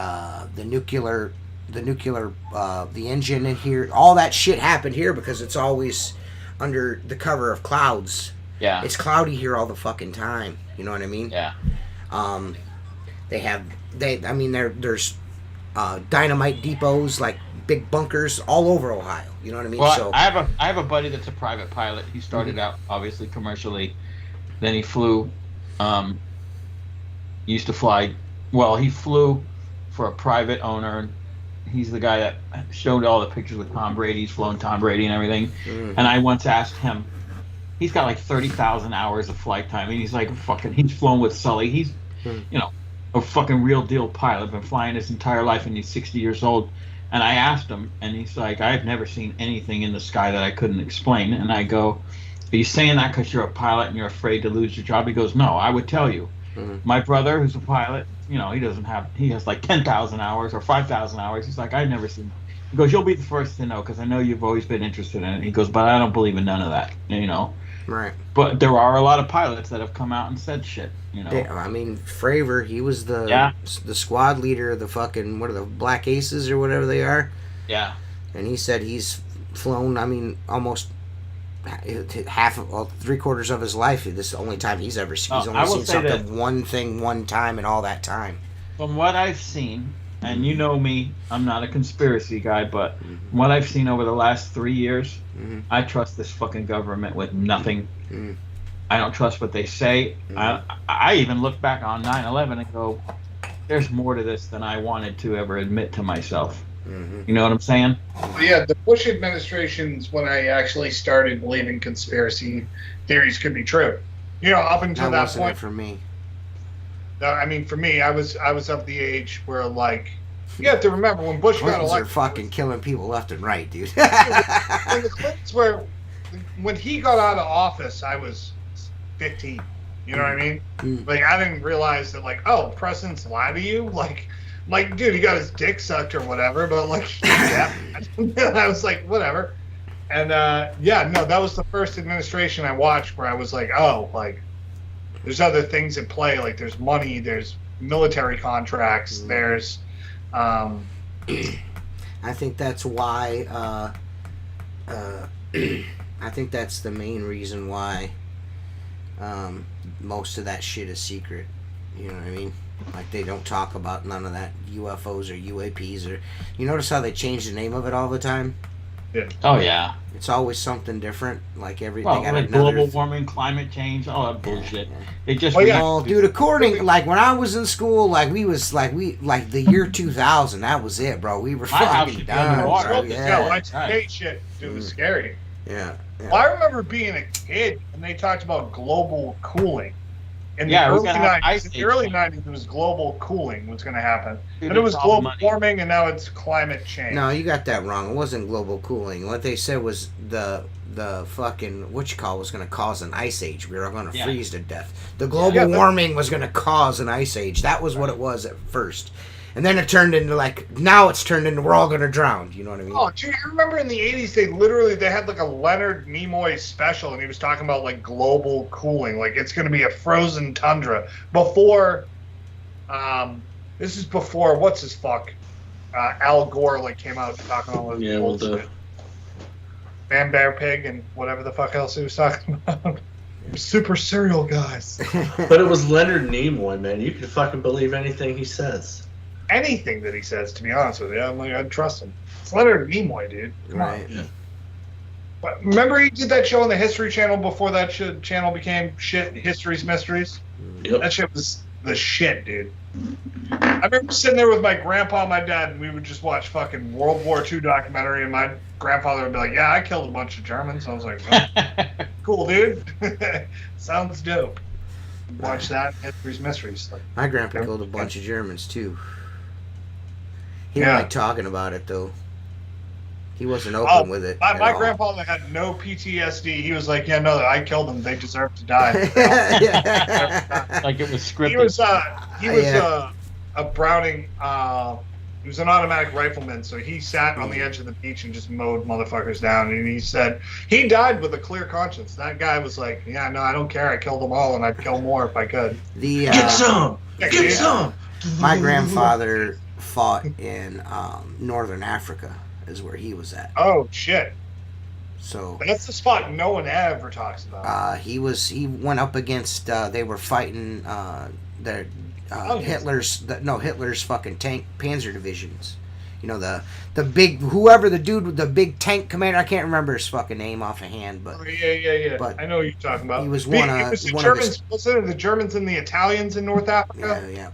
nuclear the engine in here. All that shit happened here because it's always under the cover of clouds. Yeah. It's cloudy here all the fucking time. You know what I mean? Yeah. There's dynamite depots, like big bunkers all over Ohio. You know what I mean? Well, So I have a buddy that's a private pilot. He started out obviously commercially, then he flew. Used to fly. Well, he flew for a private owner. He's the guy that showed all the pictures with Tom Brady. He's flown Tom Brady and everything. Mhm. And I once asked him. He's got like 30,000 hours of flight time, and he's like he's flown with Sully. He's, a fucking real deal pilot. Been flying his entire life, and he's 60 years old. And I asked him, and he's like, I've never seen anything in the sky that I couldn't explain. And I go, are you saying that because you're a pilot and you're afraid to lose your job? He goes, no, I would tell you. Mm-hmm. My brother, who's a pilot, he has like 10,000 hours or 5,000 hours. He's like, I've never seen. He goes, you'll be the first to know because I know you've always been interested in it. He goes, but I don't believe in none of that, Right. But there are a lot of pilots that have come out and said shit, Fravor, he was the squad leader of the fucking, what are the Black Aces or whatever they are? Yeah. And he said he's flown, almost half of, 3/4 of his life. This is the only time he's ever seen. He's only seen something one time in all that time. From what I've seen, and you know me, I'm not a conspiracy guy, but what I've seen over the last 3 years, I trust this fucking government with nothing. I don't trust what they say. I even look back on 9/11 and go, there's more to this than I wanted to ever admit to myself. You know what I'm saying? Well, yeah, the Bush administration's when I actually started believing conspiracy theories could be true. Up until that wasn't point. it for me. For me, I was of the age where, like, you have to remember when Bush got Clintons elected. are fucking killing people left and right, dude. When the Clintons when he got out of office, I was 15. You know what I mean? Like, I didn't realize that, like, presidents lie to you. Like, dude, he got his dick sucked or whatever. But like, yeah, I was like, whatever. And that was the first administration I watched where I was like, there's other things at play. Like, there's money, there's military contracts, there's. I think that's why. I think that's the main reason why. Most of that shit is secret. You know what I mean? Like, they don't talk about none of that UFOs or UAPs or. You notice how they change the name of it all the time? Oh yeah. It's always something different. Like Well, got like another global warming, climate change, all that bullshit. It just. Well, yeah. Well, dude, according like when I was in school, like the year 2000, that was it, bro. We were My house fucking should be done. underwater. Bro. Yeah, Yeah, Y2K shit, it was scary. yeah. Well, I remember being a kid and they talked about global cooling. In the Yeah, it was early gonna have 90s, ice in the age early thing. 90s, it was global cooling was going to happen. Dude, And it was it's all global money. warming, and now it's climate change. No, you got that wrong. It wasn't global cooling. What they said was the fucking was going to cause an ice age. We were going to Yeah. freeze to death. The global Yeah, but- warming was going to cause an ice age. That was what it was at first. And then it turned into now it's turned into we're all going to drown. You know what I mean? Oh, do you remember in the 80s, they had like a Leonard Nimoy special, and he was talking about like global cooling. Like it's going to be a frozen tundra. Before, this is before, what's his fuck? Al Gore like came out talking all this bullshit. Man, Bear, Pig, and whatever the fuck else he was talking about. Super cereal guys. But it was Leonard Nimoy, man. You can fucking believe anything he says. Anything that he says, to be honest with you, I'm like, I'd trust him. It's Leonard Nimoy, dude. Come on. Right. Yeah. But remember he did that show on the History Channel before that channel became shit, History's Mysteries? Yep. That shit was the shit, dude. I remember sitting there with my grandpa and my dad, and we would just watch fucking World War II documentary, and my grandfather would be like, yeah, I killed a bunch of Germans. I was like, oh, cool, dude. Sounds dope. Watch that, History's Mysteries. Like, My grandpa killed a bunch of Germans too. He Yeah. didn't like talking about it though. He wasn't open with it. My at all. grandfather had no PTSD. He was like, yeah, no, I killed them. They deserve to die. Yeah. Like it was scripted. He was Yeah. a Browning. He was an automatic rifleman, so he sat on the edge of the beach and just mowed motherfuckers down. And he said he died with a clear conscience. That guy was like, yeah, no, I don't care. I killed them all, and I'd kill more if I could. Get some! Yeah, Get dude. some! My grandfather fought in northern Africa, is where he was at. Oh shit! So That's the spot no one ever talks about. he went up against. They were fighting their Hitler's fucking tank Panzer divisions. You know the big whoever the dude with the big tank commander. I can't remember his fucking name off of hand, but Oh, yeah. but I know what you're talking about. he was It one of was the one of Germans. his- Wasn't it the Germans and the Italians in North Africa? yeah.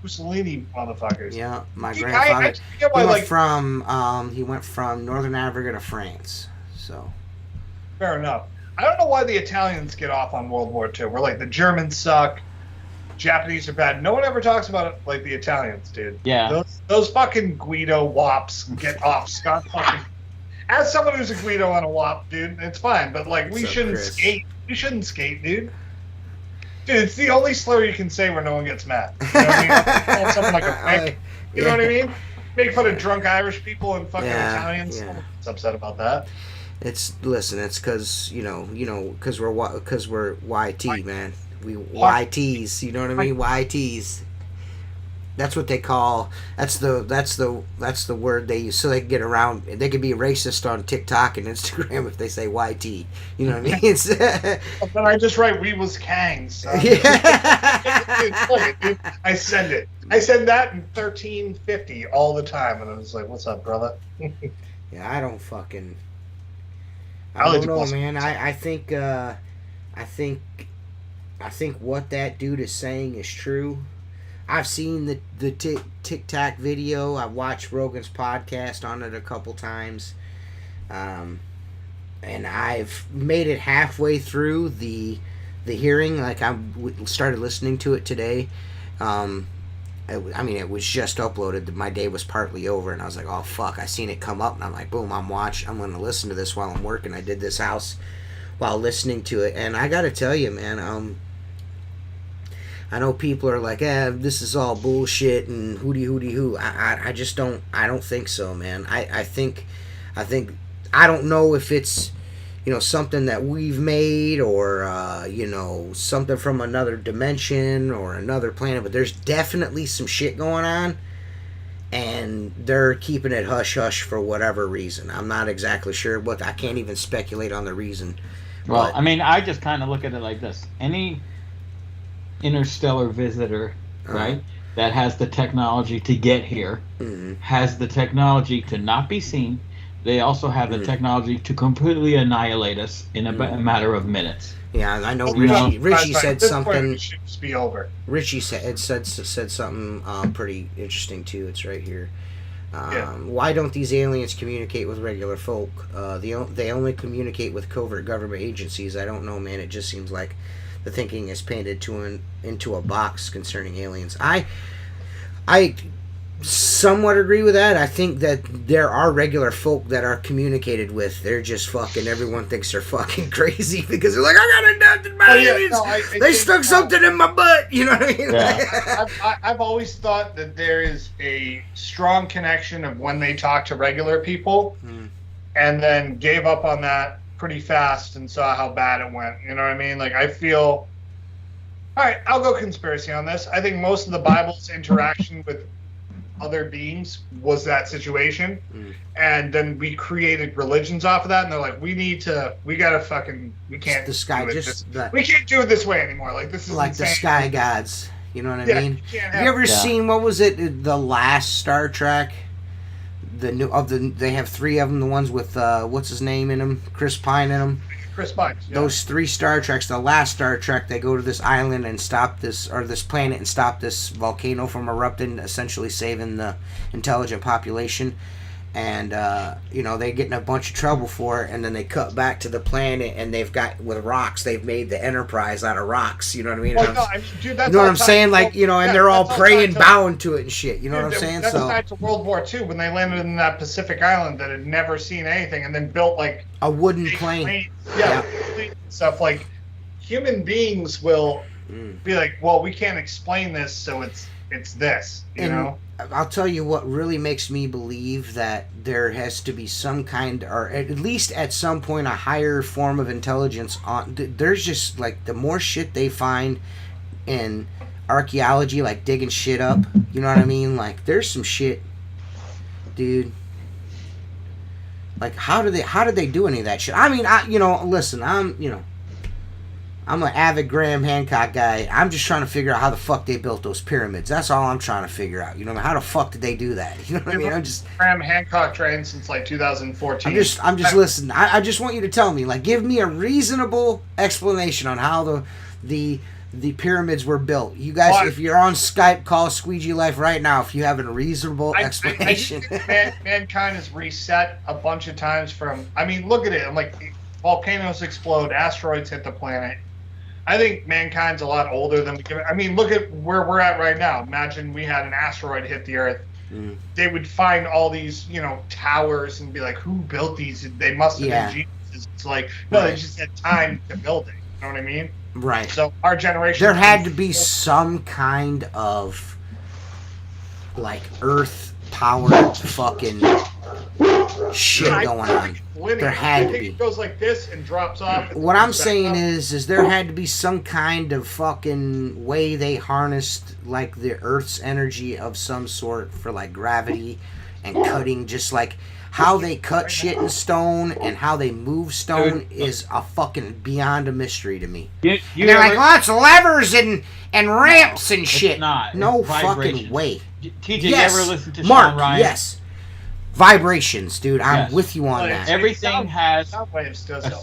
Mussolini motherfuckers. Yeah, my Dude, I grandfather. forget why, He went from northern Africa to France. So fair enough. I don't know why the Italians get off on World War II. We're like, the Germans suck, Japanese are bad. No one ever talks about it like the Italians, dude. Yeah. Those fucking Guido wops get off scot fucking. As someone who's a Guido and a wop, dude, it's fine. But like, we What's up, shouldn't Chris? skate. We shouldn't skate, dude. Dude, it's the only slur you can say where no one gets mad. You know what I mean? Call someone like a prick. You know what I mean? Make fun of drunk Irish people and fucking Italians. Yeah. It's upset about that. it's because because we're YT, man. We YTs. You know what I mean? YTs. That's what they call. That's the word they use, so they can get around. They can be racist on TikTok and Instagram if they say YT. You know what I mean? It's, But I just write "we was Kangs." So I send it. I send that in 1350 all the time, and I was like, "What's up, brother?" Yeah, I don't fucking. I I like don't to know, bust- man. I think what that dude is saying is true. I've seen the Tic Tac video. I watched Rogan's podcast on it a couple times, and I've made it halfway through the hearing. Like I started listening to it today. It was just uploaded. My day was partly over, and I was like, "Oh fuck!" I seen it come up, and I'm like, "Boom!" I'm going to listen to this while I'm working. I did this house while listening to it, and I got to tell you, man. I know people are like, this is all bullshit and hooty hoo. I just don't. I don't think so, man. I think. I don't know if it's something that we've made or something from another dimension or another planet, but there's definitely some shit going on, and they're keeping it hush hush for whatever reason. I'm not exactly sure what. I can't even speculate on the reason. Well, but, I mean, I just kind of look at it like this: any interstellar visitor, right? that has the technology to get here, has the technology to not be seen. They also have the technology to completely annihilate us in a matter of minutes. Yeah, I know You know, Richie said something. It should just be over. Richie said something pretty interesting too. It's right here. Why don't these aliens communicate with regular folk? They only communicate with covert government agencies. I don't know, man. It just seems like the thinking is painted into a box concerning aliens. I somewhat agree with that. I think that there are regular folk that are communicated with. They're just fucking. Everyone thinks they're fucking crazy because they're like, I got adopted by aliens. They stuck something in my butt. You know what I mean? Yeah. I've always thought that there is a strong connection of when they talk to regular people, and then gave up on that pretty fast and saw how bad it went. You know what I mean? Like, I feel. All right, I'll go conspiracy on this. I think most of the Bible's interaction with other beings was that situation, and then we created religions off of that, and they're like, we can't the sky do it just we can't do it this way anymore. Like, this is like insane. the sky gods. You know what I mean? Have you ever Yeah. seen, what was it, the last Star Trek? They have 3 of them. The ones with what's his name in them, Chris Pine in them. Chris Pine. Yeah. Those 3 Star Treks. The last Star Trek, they go to this island and stop this planet and stop this volcano from erupting, essentially saving the intelligent population. And they get in a bunch of trouble for it, and then they cut back to the planet, and they've got, with rocks, they've made the Enterprise out of rocks. You know what I mean? Well, no, I mean, dude, that's you know what all I'm saying? Like, and they're all praying, to, bowing to it and shit. You know what I'm saying? That's back to World War II when they landed in that Pacific island that had never seen anything, and then built like a wooden plane. Stuff. Like, human beings will be like, well, we can't explain this, so it's this. You know. I'll tell you what really makes me believe that there has to be some kind, or at least at some point, a higher form of intelligence. There's just, like, the more shit they find in archaeology, like digging shit up, you know what I mean? Like, there's some shit, dude. Like, how did they do any of that shit? I mean, listen, I'm an avid Graham Hancock guy. I'm just trying to figure out how the fuck they built those pyramids. That's all I'm trying to figure out. You know, how the fuck did they do that? You know what I mean? I'm just Graham Hancock trained since like 2014. I'm just listening. I just want you to tell me, like, give me a reasonable explanation on how the pyramids were built. You guys, if you're on Skype, call Squeegee Life right now if you have a reasonable explanation. I think mankind has reset a bunch of times from. I mean, look at it. I'm like, volcanoes explode, asteroids hit the planet. I think mankind's a lot older than we give it. I mean, look at where we're at right now. Imagine we had an asteroid hit the Earth. They would find all these, towers and be like, who built these? They must have been geniuses. It's like, no, they just had time to build it. You know what I mean? Right. So our generation... There had to be some kind of, like, Earth-powered fucking shit going on. There had to be. It goes like this and drops off. What I'm saying is there had to be some kind of fucking way they harnessed, like, the Earth's energy of some sort for, like, gravity and cutting. Just like how they cut shit in stone and how they move stone is a fucking beyond a mystery to me. And they're like, lots of levers and ramps and shit. No fucking way. TJ, you ever listen to Mark, Sean Ryan? Yes. Vibrations, dude. I'm with you on that. Everything has a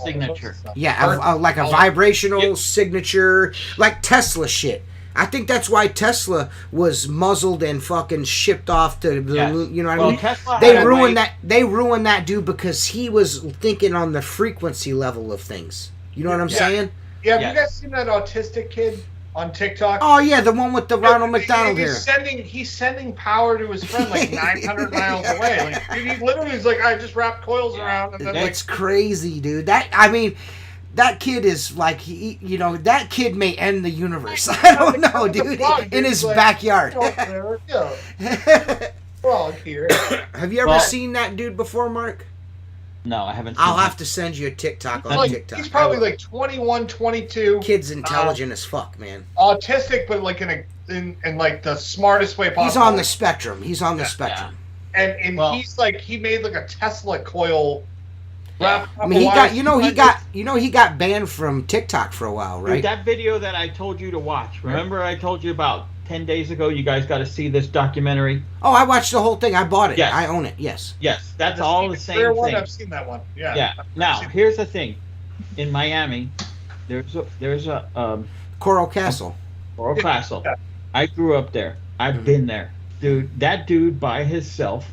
signature. Yeah, like a vibrational signature, like Tesla shit. I think that's why Tesla was muzzled and fucking shipped off to the you know what I mean? Tesla they ruined that dude because he was thinking on the frequency level of things. You know what I'm saying? Yeah, have you guys seen that autistic kid on TikTok? Oh yeah, the one with the Ronald McDonald hair. He's sending power to his friend like 900 miles away. Like, dude, he literally is like, I just wrapped coils around. And then, that's crazy, dude. That kid is like, that kid may end the universe. I don't know, dude. In his backyard. Frog here. Have you ever seen that dude before, Mark? No, I haven't seen I'll have to send you a TikTok on TikTok. He's probably like 21, 22. Kid's intelligent as fuck, man. Autistic, but like in like the smartest way possible. He's on the spectrum. And he made like a Tesla coil. Yeah. I mean, he got banned from TikTok for a while, right? Dude, that video that I told you to watch. Remember, I told you about 10 days ago, you guys got to see this documentary. Oh, I watched the whole thing. I bought it. Yes. I own it. Yes. Yes, that's all the same Clear one, thing. I've seen that one. Yeah. Yeah. Now, here's the thing. In Miami, there's a Coral Castle. Coral Castle. Yeah. I grew up there. I've been there. Dude, that dude by himself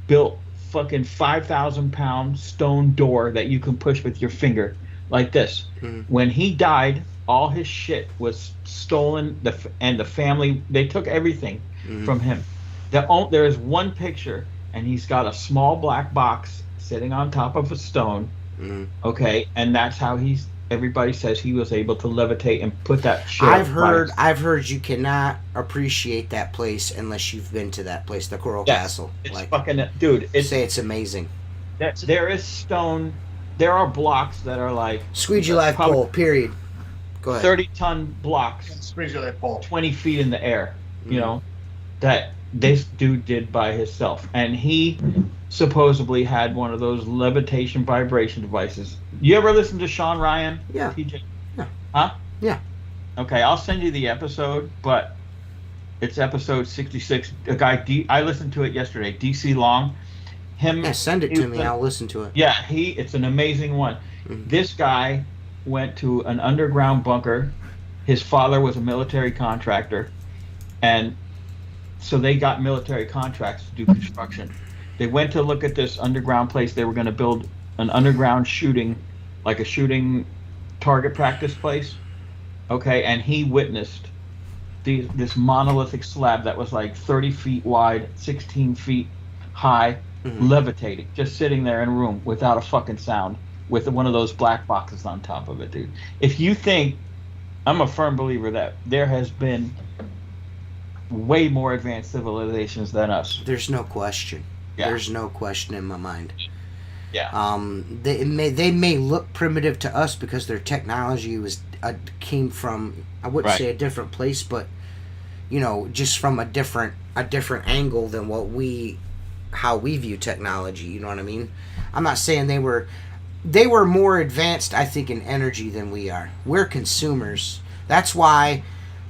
built fucking 5,000-pound stone door that you can push with your finger like this. When he died, all his shit was stolen, and the family, they took everything from him. There is one picture, and he's got a small black box sitting on top of a stone, okay, and that's how everybody says he was able to levitate and put that shit. I've heard you cannot appreciate that place unless you've been to that place, the Coral Castle. It's like, fucking, dude, it's amazing. There is stone, there are blocks that are like Squeegee life pole, period. Go ahead. 30-ton blocks, Squeegee life pole. 20 feet in the air, you know, that this dude did by himself. And he supposedly had one of those levitation vibration devices. You ever listen to Sean Ryan? Yeah. TJ? Yeah. Huh? Yeah. Okay, I'll send you the episode, but it's episode 66. A guy, I listened to it yesterday, DC Long. Yeah, send it to me. I'll listen to it. Yeah, it's an amazing one. This guy went to an underground bunker. His father was a military contractor, and so they got military contracts to do construction. They went to look at this underground place. They were going to build an underground shooting target practice place. Okay, and he witnessed this monolithic slab that was like 30 feet wide, 16 feet high, levitating, just sitting there in a room without a fucking sound, with one of those black boxes on top of it, dude. If you think, I'm a firm believer that there has been way more advanced civilizations than us. There's no question. Yeah. There's no question in my mind. Yeah. They may look primitive to us because their technology came from, I wouldn't say a different place, but you know, just from a different angle than how we view technology. You know what I mean? I'm not saying they were more advanced, I think, in energy than we are. We're consumers. That's why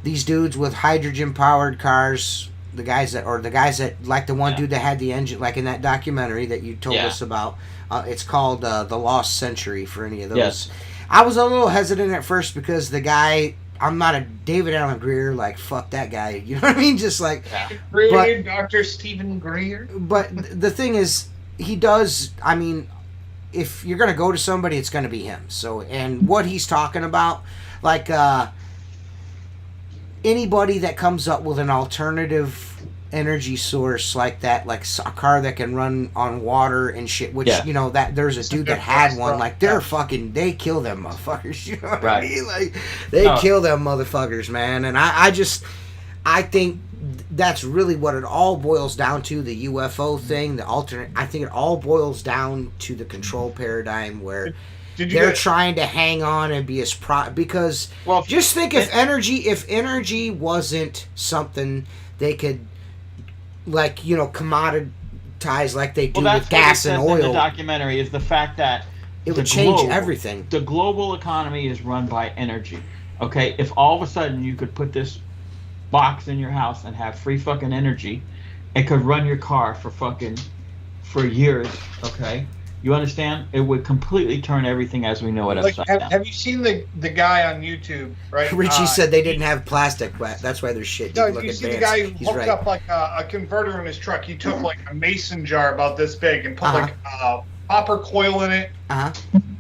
these dudes with hydrogen-powered cars, the guys that, like the one dude that had the engine, like in that documentary that you told us about, it's called The Lost Century, for any of those. Yes. I was a little hesitant at first because the guy, I'm not a David Allen Greer, like, fuck that guy, you know what I mean? Just like... Greer, Dr. Stephen Greer. But the thing is, he does, I mean... If you're going to go to somebody, it's going to be him. So, and what he's talking about, like, anybody that comes up with an alternative energy source like that, like a car that can run on water and shit, which, you know, that there's a dude that had one, like, they're fucking, they kill them motherfuckers, you know what I mean? Like, they kill them motherfuckers, man. And I think that's really what it all boils down to, the UFO thing, the alternate. I think it all boils down to the control paradigm where they're trying to hang on and be because just think if energy wasn't something they could, like, you know, commoditize like they do with gas and oil. In the documentary is the fact that it would change everything. The global economy is run by energy. Okay, if all of a sudden you could put this box in your house and have free fucking energy, it could run your car for years. Okay, you understand? It would completely turn everything as we know it upside down. Have you seen the guy on YouTube? Right, Richie said they didn't have plastic. That's why their shit didn't look advanced. You see the guy who hooked up like a converter in his truck. He took like a mason jar about this big and put like copper coil in it,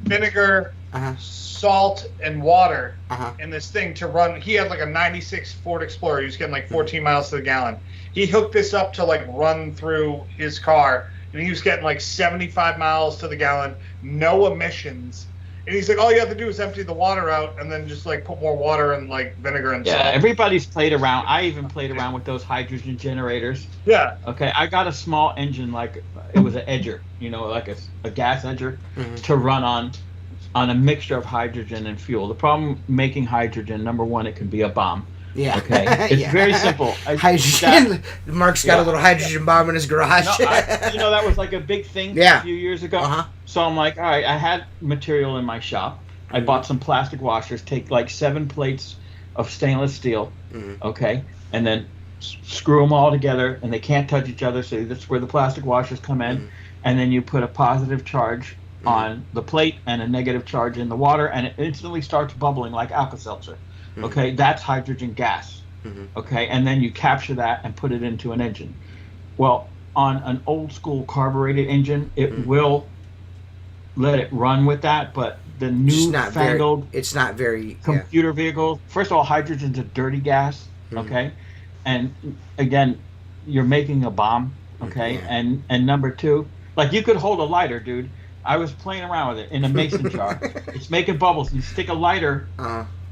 vinegar, salt, and water in this thing to run. He had like a 96 Ford Explorer. He was getting like 14 miles to the gallon. He hooked this up to like run through his car, and he was getting like 75 miles to the gallon, no emissions. And he's like, all you have to do is empty the water out and then just like put more water and like vinegar and salt. Yeah, everybody's played around. I even played around with those hydrogen generators. Yeah. Okay, I got a small engine, like it was an edger, you know, like a gas edger, to run on a mixture of hydrogen and fuel. The problem making hydrogen, number one, it can be a bomb. Yeah. Okay. It's very simple. Hydrogen. Mark's got a little hydrogen bomb in his garage. No, that was like a big thing a few years ago. So I'm like, all right, I had material in my shop. I bought some plastic washers, take like 7 plates of stainless steel. Okay. and then screw them all together, and they can't touch each other. So that's where the plastic washers come in, and then you put a positive charge on the plate and a negative charge in the water, and it instantly starts bubbling like Alka-Seltzer. Okay, that's hydrogen gas. Okay, and then you capture that and put it into an engine. Well, on an old school carbureted engine, it will let it run with that, but the new fangled it's not very computer vehicles, first of all, hydrogen's a dirty gas, okay? And again, you're making a bomb, okay? And number two, like you could hold a lighter, dude. I was playing around with it in a mason jar. It's making bubbles. You stick a lighter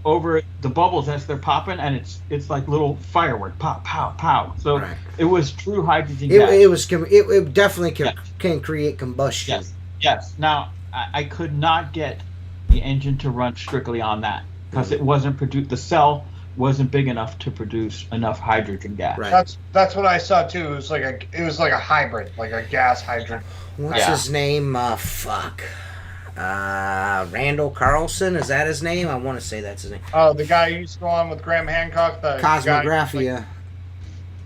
over the bubbles as they're popping, and it's like little firework, pop, pow, pow. So it was true hydrogen gas. It definitely can create combustion. Yes. Now I could not get the engine to run strictly on that because it wasn't produced. The cell wasn't big enough to produce enough hydrogen gas. Right. That's what I saw too. It was like a hybrid, like a gas hydrant. What's his name? Randall Carlson, is that his name? I want to say that's his name. Oh, the guy who used to go on with Graham Hancock, the Cosmographia.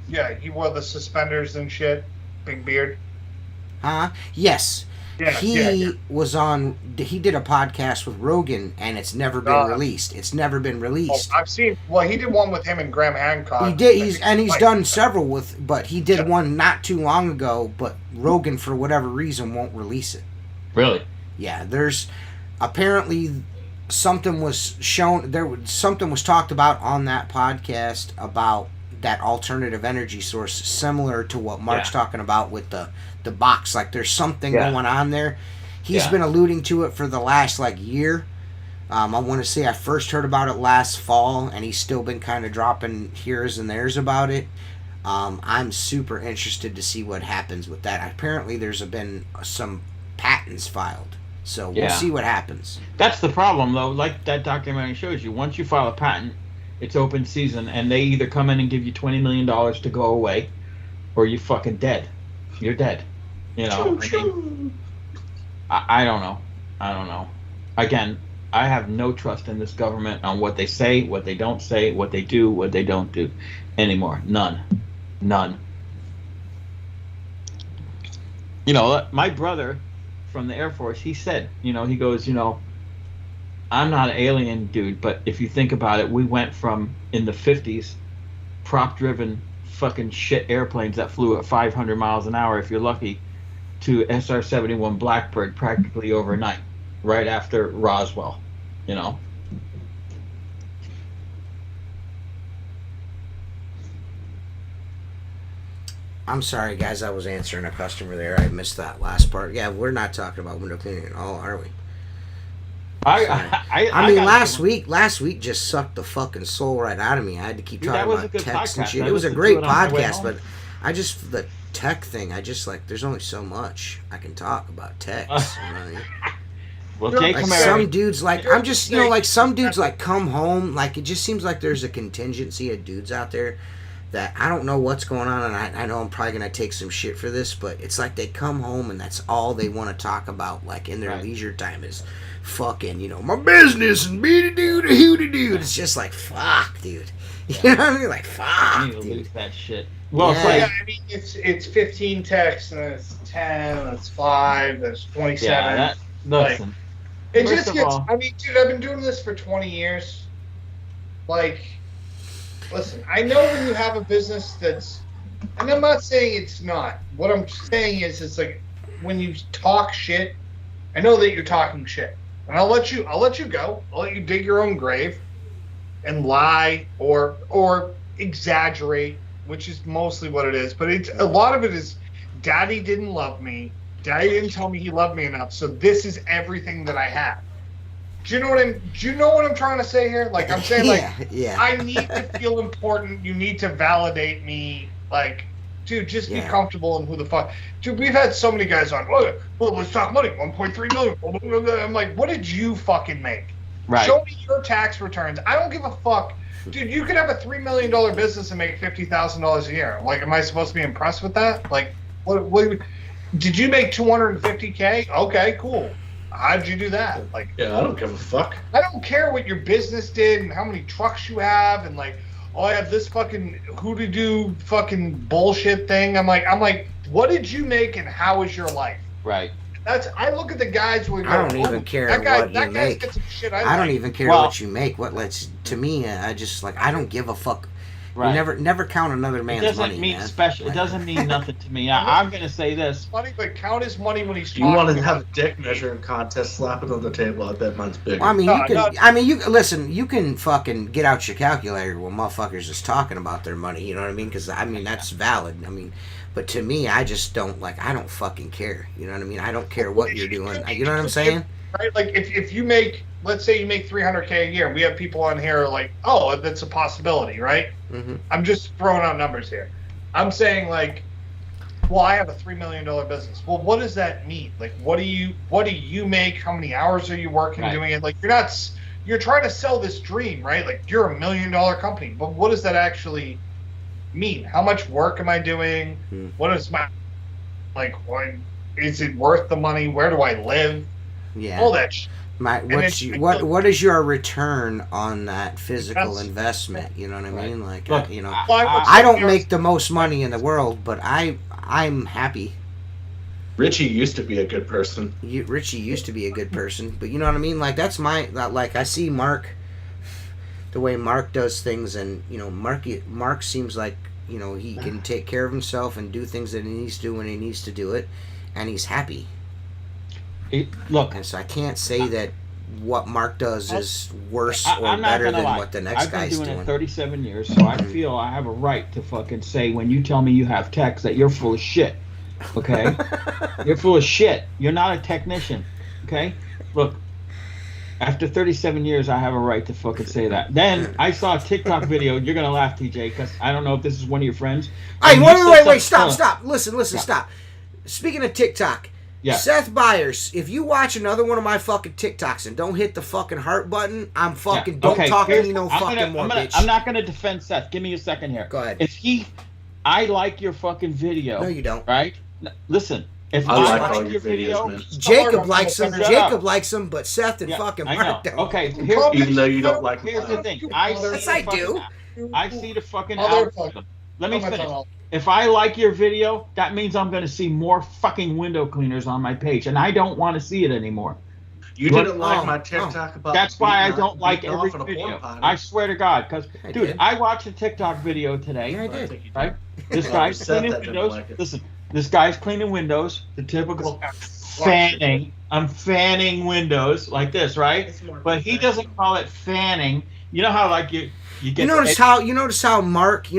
Yeah, he wore the suspenders and shit, big beard. Yes. Yeah, he was on. He did a podcast with Rogan, and it's never been released. It's never been released. I've seen. Well, he did one with him and Graham Hancock. He did. He's done several but he did one not too long ago. But Rogan, for whatever reason, won't release it. Really? Yeah. There's apparently something was shown. Something was talked about on that podcast about that alternative energy source, similar to what Mark's talking about with the box. Like there's something going on there. He's been alluding to it for the last year. I want to say I first heard about it last fall, and he's still been kind of dropping here's and there's about it. I'm super interested to see what happens with that. Apparently there's been some patents filed, so we'll see what happens. That's the problem though, like that documentary shows you. Once you file a patent, it's open season, and they either come in and give you $20 million to go away, or you fucking dead. You're dead. You know. I don't know. Again, I have no trust in this government on what they say, what they don't say, what they do, what they don't do anymore. None. You know, my brother from the Air Force, he said, he goes, I'm not an alien dude, but if you think about it, we went from, in the 50s, prop-driven fucking shit airplanes that flew at 500 miles an hour, if you're lucky, to SR-71 Blackbird practically overnight, right after Roswell, I'm sorry, guys, I was answering a customer there. I missed that last part. Yeah, we're not talking about window cleaning at all, are we? I mean, last week just sucked the fucking soul right out of me. I had to keep talking about text and shit. It was a great podcast, but the tech thing, there's only so much I can talk about text. Well, some dudes I'm just some dudes come home, it just seems like there's a contingency of dudes out there that I don't know what's going on, and I know I'm probably gonna take some shit for this, but it's like they come home and that's all they want to talk about, in their leisure time is fucking, my business and be-da-doo-da-hoo-da-doo. It's just fuck, dude. You know what I mean? Fuck, I need to dude. lose that shit. Well, I mean, it's 15 texts, and it's 10, it's 5, it's 27. Yeah, listen. It just gets. I mean, dude, I've been doing this for 20 years. Listen, I know when you have a business that's, and I'm not saying it's not. What I'm saying is, it's when you talk shit. I know that you're talking shit, and I'll let you go. I'll let you dig your own grave, and lie or exaggerate, which is mostly what it is. But a lot of it is, Daddy didn't love me. Daddy didn't tell me he loved me enough. So this is everything that I have. Do you know what I'm trying to say here? I'm saying, I need to feel important. You need to validate me. Dude, just be comfortable in who the fuck. Dude, we've had so many guys on. Well, let's talk money. 1.3 million. I'm like, what did you fucking make? Right. Show me your tax returns. I don't give a fuck. Dude, you could have a $3 million business and make $50,000 a year. I'm I supposed to be impressed with that? What did you make $250K? Okay, cool. How'd you do that? Yeah, I don't give a fuck. I don't care what your business did and how many trucks you have and oh, I have this fucking who-to-do fucking bullshit thing. I'm like, what did you make and how is your life? Right. I look at the guys who go, I don't even care that guy, what that you guy's make. got some shit I don't like. even care Well- what you make. To me, I just like I don't give a fuck. Right. You never count another It man's doesn't money, mean man. special. It doesn't mean nothing to me. I'm gonna say this. Money, but count his money when he's You talking. want to about have a dick measuring contest, slap it on the table. I bet mine's bigger. Well, I mean, No, you can. no. I mean, you listen. You can fucking get out your calculator when motherfuckers is talking about their money. You know what I mean? Because I mean that's valid. I mean, but to me, I just don't like. I don't fucking care. You know what I mean? I don't care what you're doing. You know what I'm saying? Right? Like if you make, let's say you make $300K a year, we have people on here like, oh, that's a possibility, right? Mm-hmm. I'm just throwing out numbers here. I'm saying like, well, I have a $3 million business. Well, what does that mean? Like, what do you make? How many hours are you working Right. doing it? Like, you're trying to sell this dream, right? Like, you're $1 million company, but what does that actually mean? How much work am I doing? What is my, like, is it worth the money? Where do I live? Yeah. All that shit. What is your return on that physical That's- investment? You know what I mean? Like, Look, you know, Well, would I say don't yours- make the most money in the world, but I'm happy. Richie used to be a good person. Richie used to be a good person, but you know what I mean? Like that's like I see Mark, the way Mark does things, and you know, Mark seems like, you know, he can take care of himself and do things that he needs to do when he needs to do it, and he's happy. Look, And so I can't say that what Mark does is worse I'm or not better gonna than lie. what the next I've been guy's doing doing. it 37 years, so I feel I have a right to fucking say when you tell me you have techs that you're full of shit. Okay? You're full of shit. You're not a technician. Okay? Look, after 37 years, I have a right to fucking say that. Then I saw a TikTok video. You're gonna laugh, TJ, because I don't know if this is one of your friends. Hey, And you wait, said stop. something- Listen, Yeah. stop. Speaking of TikTok, Yeah. Seth Byers, if you watch another one of my fucking TikToks and don't hit the fucking heart button, I'm fucking, don't Okay, talk to here's- me no I'm fucking gonna- more, bitch. I'm not gonna defend Seth. Give me a second here. Go ahead. I like your fucking video. No, you don't. Right? Listen, if I I like like all your your video, videos, man. Jacob likes him. Shut up. Jacob likes him, but Seth and Yeah, fucking I Mark know. don't. Okay, Even though you don't like here's the mine. thing. I see Yes, the I fucking- do. I see the fucking Other algorithm. Let me Comment finish. on all- If I like your video, that means I'm going to see more fucking window cleaners on my page, and I don't want to see it anymore. You didn't like Oh, my TikTok about. That's why I beating don't like beating every off in a video. porn potty. I swear to God, because I dude, did. I watched a TikTok video today. Yeah, I I did. think you did. Right? This Well, guy's Seth cleaning that didn't windows. like it. Listen, this guy's cleaning windows. The typical fanning. I'm fanning windows like this, right? It's more But he doesn't call it fanning. You know how like you get. You notice how Mark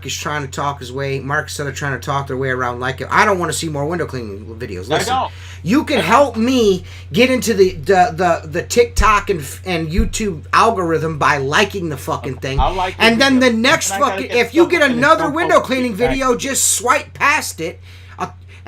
is trying to talk his way. Mark instead of trying to talk their way around like it. I don't want to see more window cleaning videos. I Listen, don't. you can help me get into the TikTok and YouTube algorithm by liking the fucking thing. I'll like And the then the video. next And I gotta fucking, get if you get stuff in another and window don't cleaning post it back. video, just swipe past it.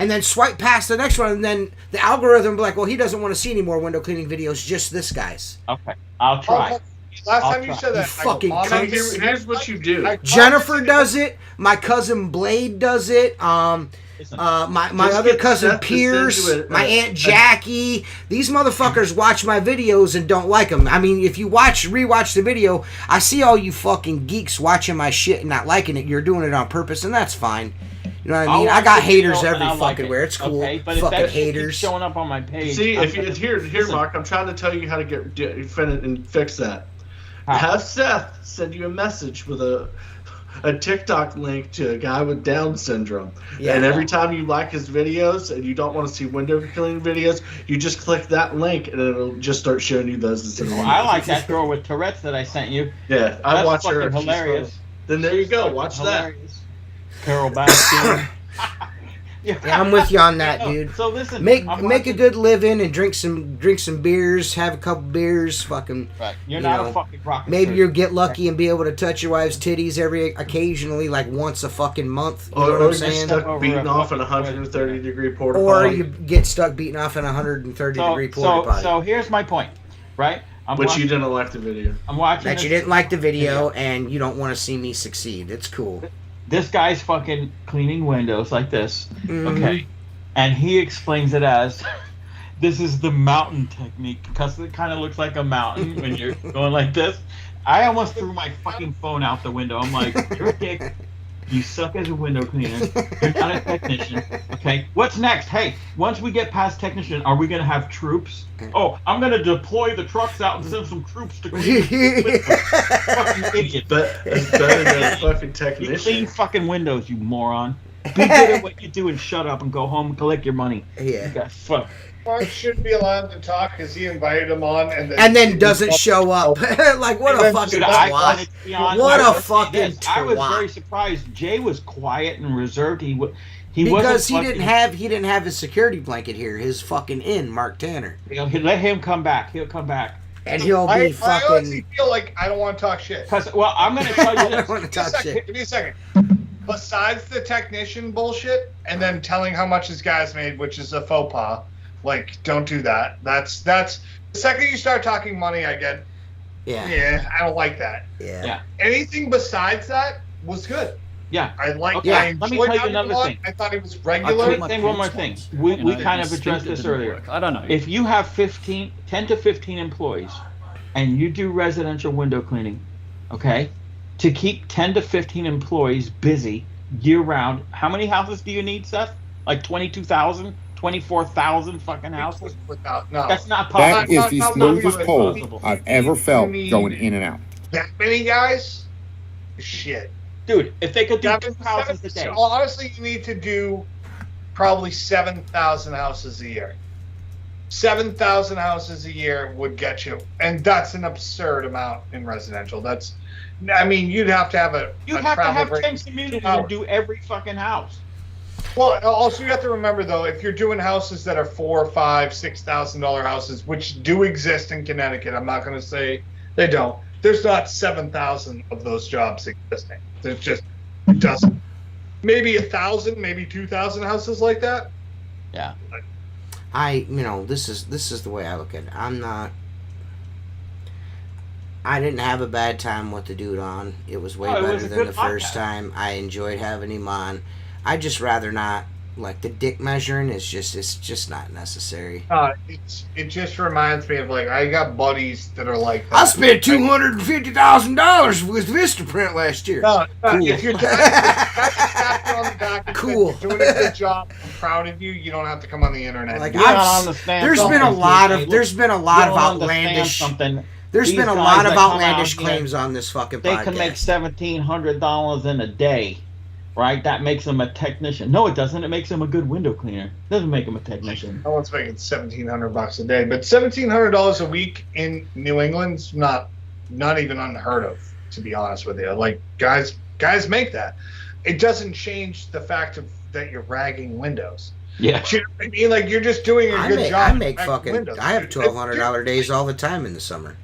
And then swipe past the next one, and then the algorithm will be like, well, he doesn't want to see any more window cleaning videos, just this guy's. Okay, I'll try. Last I'll time you try. said that, You I go, fucking "Mommy, cunt." Here's what you do. Jennifer does it. My cousin Blade does it. Listen, My Just other get cousin Seth to send Pierce, you my Aunt Jackie. These motherfuckers watch my videos and don't like them. I mean, if you rewatch the video, I see all you fucking geeks watching my shit and not liking it. You're doing it on purpose, and that's fine. You know what I I'll mean? I watch got the video haters and every I'll like fucking it. where. It's cool. Okay, but if Fucking that shit keeps haters. showing up on my page. See, I'm if you gonna- here, listen, Mark, I'm trying to tell you how to and fix that. How? Have Seth send you a message with a TikTok link to a guy with Down syndrome. Yeah. And every time you like his videos and you don't want to see window cleaning videos, you just click that link and it'll just start showing you those. Instead of Well, I like that girl with Tourette's that I sent you. Yeah, I That's watch her. fucking She's hilarious. funny. Then there you go. Watch that. Hilarious. Carol Baskin. Yeah, I'm with you on that, No, dude. So listen, Make I'm a watching- good living and drink some beers, have a couple beers, fucking. Right. You're you not know, a fucking rocket. Maybe surgeon. you'll get lucky and be able to touch your wife's titties occasionally, like once a fucking month. You know Or what you I'm get saying? stuck Over beating a off in a fucking 130 degree porta Or potty, you get stuck beating off in a 130 degree porta potty. So here's my point, right? which you didn't like the video. I'm watching. that this, you didn't like the video and you don't want to see me succeed. It's cool. This guy's fucking cleaning windows like this. Mhm. Okay. And he explains it as this is the mountain technique because it kind of looks like a mountain when you're going like this. I almost threw my fucking phone out the window. I'm like, you're a dick. You suck as a window cleaner. You're not a technician. Okay. What's next? Hey, once we get past technician, are we gonna have troops? Oh, I'm gonna deploy the trucks out and send some troops to clean. Fucking idiot. But it's better than a fucking You technician. clean fucking windows, you moron. Be good at what you do and shut up and go home and collect your money. Yeah. You got fuck. Mark shouldn't be allowed to talk because he invited him on And then doesn't show up. Like, what a fucking Dude, I twat. wanted to be on. What I a was- fucking yes, I was twat. very surprised. Jay was quiet and reserved. He Because wasn't he didn't have his security blanket here. His fucking Mark Tanner. You know, let him come back. He'll come back. And he'll be I honestly fucking. feel like I don't want to talk shit. Cause well, I'm gonna tell you I this. don't want to talk shit. Give me a second. Besides the technician bullshit, and then telling how much his guys made, which is a faux pas. Like, don't do that. That's the second you start talking money, I get. Yeah. I don't like that. Yeah. Anything besides that was good. Yeah. I like. Okay, I let me enjoyed tell you having another him on. thing. I thought he was I'll regular. tell you one more thing. We kind of addressed this earlier. I don't know. If you have 10 to 15 employees, and you do residential window cleaning, okay, to keep 10 to 15 employees busy year round, how many houses do you need, Seth? Like 22,000, 24,000 fucking houses? Without no. That's not That possible. is the not smoothest possible. pull I've ever felt going in and out. That many guys? Shit. Dude, if they could do Seven- 2 houses a day. so honestly, you need to do probably 7,000 houses a year. 7,000 houses a year would get you, and that's an absurd amount in residential. That's, I mean, you'd have to have You a have to travel have break. 10 communities and do every fucking house. Well, also you have to remember though, if you're doing houses that are $4,000, $5,000, $6,000 houses, which do exist in Connecticut, I'm not going to say they don't. There's not 7,000 of those jobs existing. There's just it doesn't. Maybe 1,000, maybe 2,000 houses like that. Yeah. This is the way I look at it. I didn't have a bad time with the dude on. It was way Oh, it better was a than good the first podcast. time. I enjoyed having him on. I'd just rather not. Like, the dick measuring it's just not necessary. It just reminds me of, like, I got buddies that are like that. I spent $250,000 with Vistaprint last year. No, Cool. if you're tapping on the back and Cool. you're doing a good job, I'm proud of you. You don't have to come on the internet. Like, You don't understand there's something, been a lot Hey, of look, there's been a you lot of don't understand outlandish something. there's These been a guys lot of that come outlandish out here, claims on this fucking They podcast. can make $1,700 in a day, right? That makes them a technician. No, it doesn't. It makes them a good window cleaner. It doesn't make them a technician. No one's making $1,700 a day, but $1,700 a week in New England's not even unheard of, to be honest with you. Like guys make that. It doesn't change the fact that you're ragging windows. Yeah. You know what I mean? Like you're just doing a good job. I make ragging fucking windows. I have Dude, $1,200 days all the time in the summer.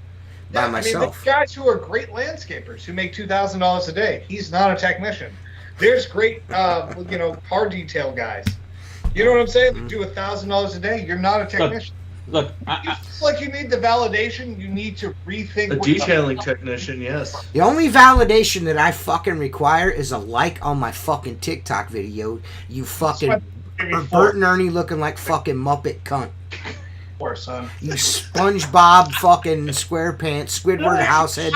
Yeah, By I mean, myself. there's guys who are great landscapers who make $2,000 a day. He's not a technician. There's great, car detail guys. You know what I'm saying? They do $1,000 a day. You're not a technician. Look, You feel like you need the validation. You need to rethink. A what the- detailing technician, yes. The only validation that I fucking require is a like on my fucking TikTok video. You fucking Bert and Ernie looking like fucking Muppet cunt. Poor son. You SpongeBob fucking SquarePants Squidward househead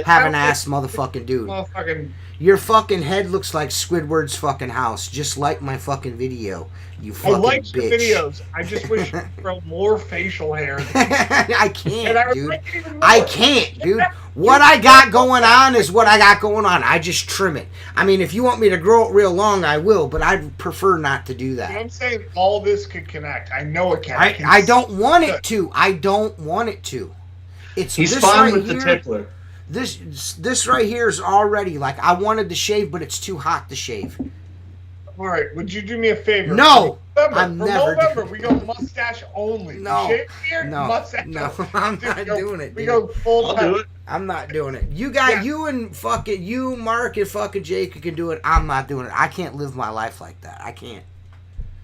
having ass motherfucking dude. Motherfucking. Your fucking head looks like Squidward's fucking house, just like my fucking video. You I fucking like the bitch. videos. I just wish you could grow more facial hair. I And can't, I dude. respect it even more. I can't, dude. What I got going on is what I got going on. I just trim it. I mean, if you want me to grow it real long, I will, but I'd prefer not to do You know what that. I'm saying? All this could connect. I know it can. I don't want it to. I don't want it to. It's He's this fine right with the here. tickler. This right here is already like I wanted to shave, but it's too hot to shave. All right. Would you do me a favor? No, For November, I'm for never November, doing- we go mustache only. No, Shave beard, no, mustache. no, only. I'm Dude, not we go- doing it, We dude. go full I'll time. do it. I'm not doing it. You got Yeah. you and fucking you, Mark and fucking Jake can do it. I'm not doing it. I can't live my life like that. I can't.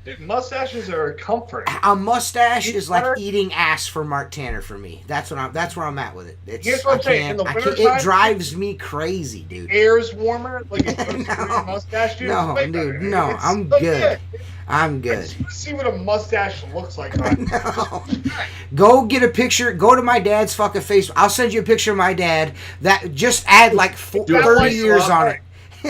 Dude, mustaches are a comfort. A mustache He's is like better- eating ass for Mark Tanner for me. That's where I'm at with it. It's, Here's what I'm saying, in the wintertime- it drives me crazy, dude. Air's warmer, like if you No. your mustache, dude. No, it's way dude, better. no, It's I'm so good. I'm I good. just want to see what a mustache looks like. On No. Go get a picture. Go to my dad's fucking face. I'll send you a picture of my dad. That just add like That 30 like years on it.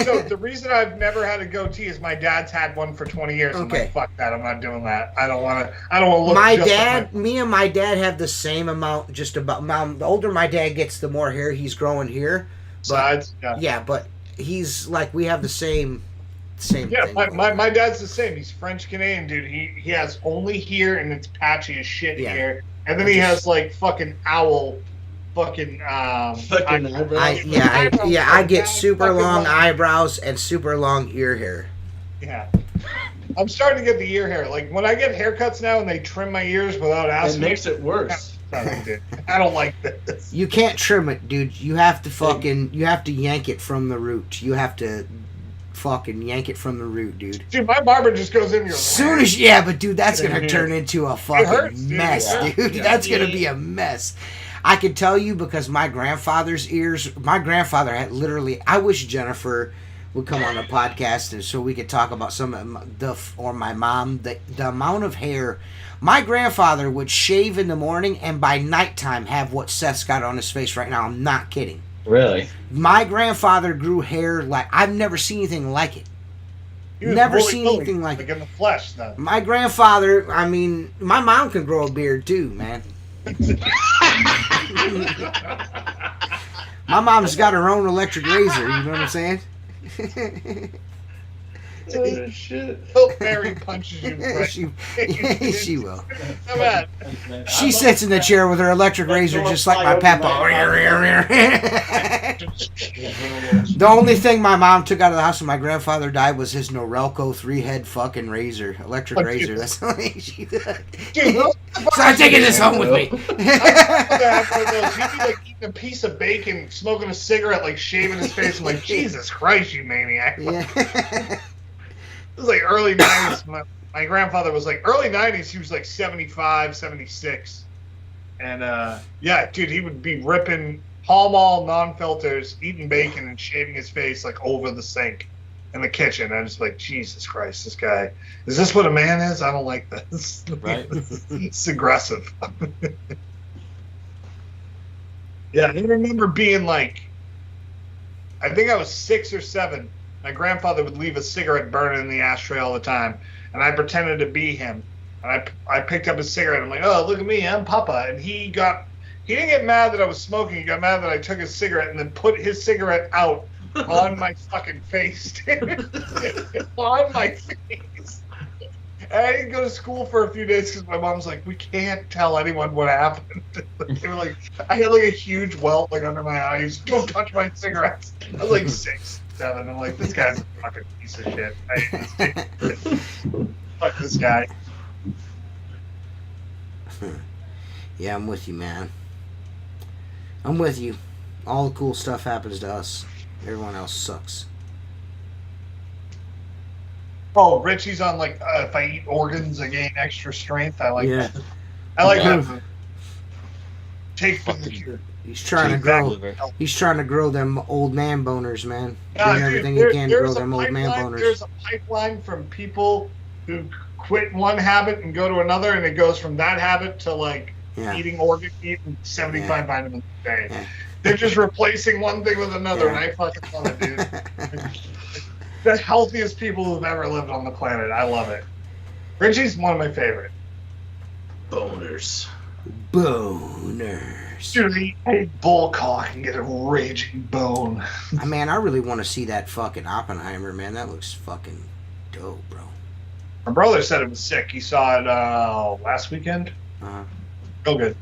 So the reason I've never had a goatee is my dad's had one for 20 years. I'm Okay. like, fuck that. I'm not doing that. I don't want to look. My just dad, like me and my dad have the same amount. Just about. The older my dad gets, the more hair he's growing here. my sides. Yeah. Yeah, but he's like we have the same Yeah, thing. my dad's the same. He's French Canadian, dude. He has only here and it's patchy as shit Yeah. here, and then he has like fucking owl, fucking Fucking eyebrows. I get super long eyebrows and super long ear hair. Yeah. I'm starting to get the ear hair. Like when I get haircuts now and they trim my ears without It asking makes it worse. I don't like this. You can't trim it, dude. You have to you have to yank it from the root. You have to fucking yank it from the root, dude. Dude, my barber just goes in here. Soon as but dude, that's gonna turn into a fucking hurts, dude. mess, Yeah. dude. Yeah. That's gonna be a mess. I can tell you because my grandfather's ears. My grandfather had literally. I wish Jennifer would come on the podcast and so we could talk about some of or my mom the amount of hair. My grandfather would shave in the morning and by nighttime have what Seth's got on his face right now. I'm not kidding. Really? My grandfather grew hair like I've never seen anything like it. He was Never Wooly seen Willy, anything like like it. in the flesh, though. My grandfather, I mean, my mom can grow a beard too, man. My mom's got her own electric razor, you know what I'm saying? Oh, shit. Hope Mary punches you. Right. she will. Come on. She sits in the chair with her electric razor just like my papa. The only thing my mom took out of the house when my grandfather died was his Norelco 3-head fucking razor, electric razor. That's the only she did. Dude, So I'm taking this home with me. He'd be like eating a piece of bacon, smoking a cigarette, like shaving his face. I'm like, Jesus Christ, you maniac. Yeah. It was like early 90s. My grandfather was like, early 90s, he was like 75, 76. And yeah, dude, he would be ripping Pall Mall non-filters, eating bacon and shaving his face like over the sink in the kitchen. I was like, Jesus Christ, this guy, is this what a man is? I don't like this. Right. It's aggressive. Yeah, I remember being like, I think I was 6 or 7. My grandfather would leave a cigarette burning in the ashtray all the time, and I pretended to be him. And I picked up his cigarette. I'm like, oh, look at me, I'm Papa. And he didn't get mad that I was smoking. He got mad that I took his cigarette and then put his cigarette out on my fucking face. On my face. And I didn't go to school for a few days because my mom's like, we can't tell anyone what happened. They were like, I had like a huge welt like under my eyes. Don't touch my cigarettes. I was like 6, 7. I'm like, this guy's a fucking piece of shit. Fuck this guy. Yeah, I'm with you, man. I'm with you. All the cool stuff happens to us. Everyone else sucks. Oh, Richie's on like, if I eat organs, I gain extra strength. I like Yeah. that. I like Yeah. that. Take from the cure. He's trying to grow. He's trying to grow them old man boners, man. Nah, Doing dude, everything he can to grow there's a them old man pipeline- boners. There's a pipeline from people who quit one habit and go to another, and it goes from that habit to like Yeah. eating 75 vitamins a day. Yeah. They're just replacing one thing with another, Yeah. and I fucking love it, dude. The healthiest people who've ever lived on the planet. I love it. Richie's one of my favorite. Boners. Boners. Dude, eat a bull cock and get a raging bone. I really want to see that fucking Oppenheimer, man. That looks fucking dope, bro. My brother said it was sick. He saw it last weekend. Uh, Real good.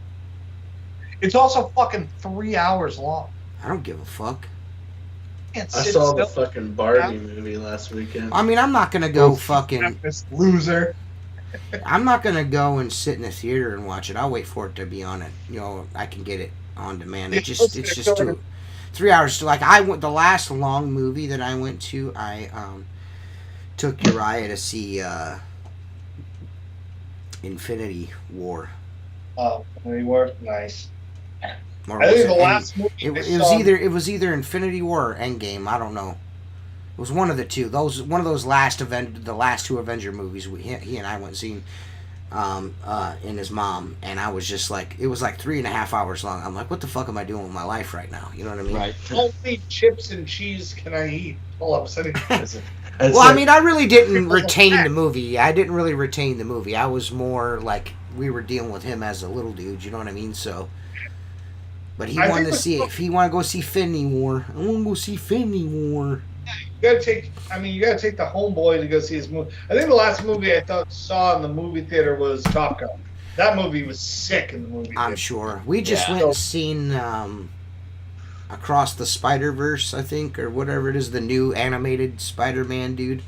It's also fucking 3 hours long. I don't give a fuck. Can't I sit saw the still. fucking Barbie movie last weekend. I mean, I'm not gonna go fucking. This loser. I'm not gonna go and sit in a theater and watch it. I'll wait for it to be on it. You know, I can get it on demand. It's just too 3 hours. Like I went the last long movie that I went to. I took Uriah to see Infinity War. Oh, Infinity War, nice. Or I was think the it last movie it I was saw- either Infinity War or Endgame. I don't know. It was one of the two. One of those the last two Avenger movies. He and I went and seen. And his mom, and I was just like, it was like 3.5 hours long. I'm like, what the fuck am I doing with my life right now? You know what I mean? Right. How many chips and cheese can I eat while I'm sitting here? Well, I mean, I really didn't retain the movie. I didn't really retain the movie. I was more like we were dealing with him as a little dude. You know what I mean? So, but he wanted to see it. If he wanted to go see Finley War, I want to go see Finley War. You gotta take the homeboy to go see his movie. I think the last movie I saw in the movie theater was Top Gun. That movie was sick in the movie theater. I'm sure. We just went and seen Across the Spider-Verse, I think, or whatever it is, the new animated Spider-Man dude.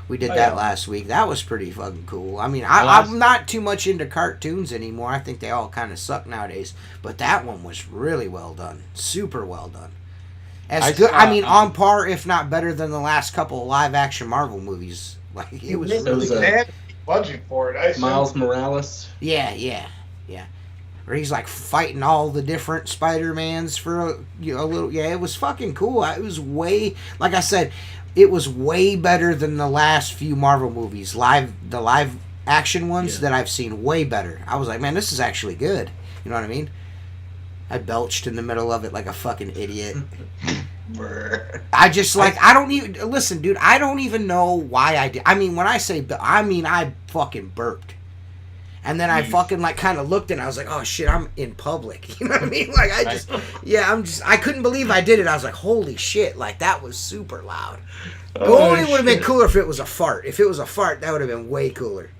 We did that last week. That was pretty fucking cool. I mean, I'm not too much into cartoons anymore. I think they all kind of suck nowadays. But that one was really well done. Super well done. On par, if not better than the last couple of live-action Marvel movies. Like, it was really good. They had budget for it. Miles Morales. Yeah. Where he's like fighting all the different Spider-Mans for a little. Yeah, it was fucking cool. It was way, like I said, it was way better than the last few Marvel movies. The live action ones that I've seen, way better. I was like, man, this is actually good. You know what I mean? I belched in the middle of it like a fucking idiot. I just I don't even listen, dude. I don't even know why I did. I mean, when I say, I fucking burped, and then I fucking kind of looked and I was like, oh shit, I'm in public. You know what I mean? Like I couldn't believe I did it. I was like, holy shit, like that was super loud. It only would have been cooler if it was a fart. If it was a fart, that would have been way cooler.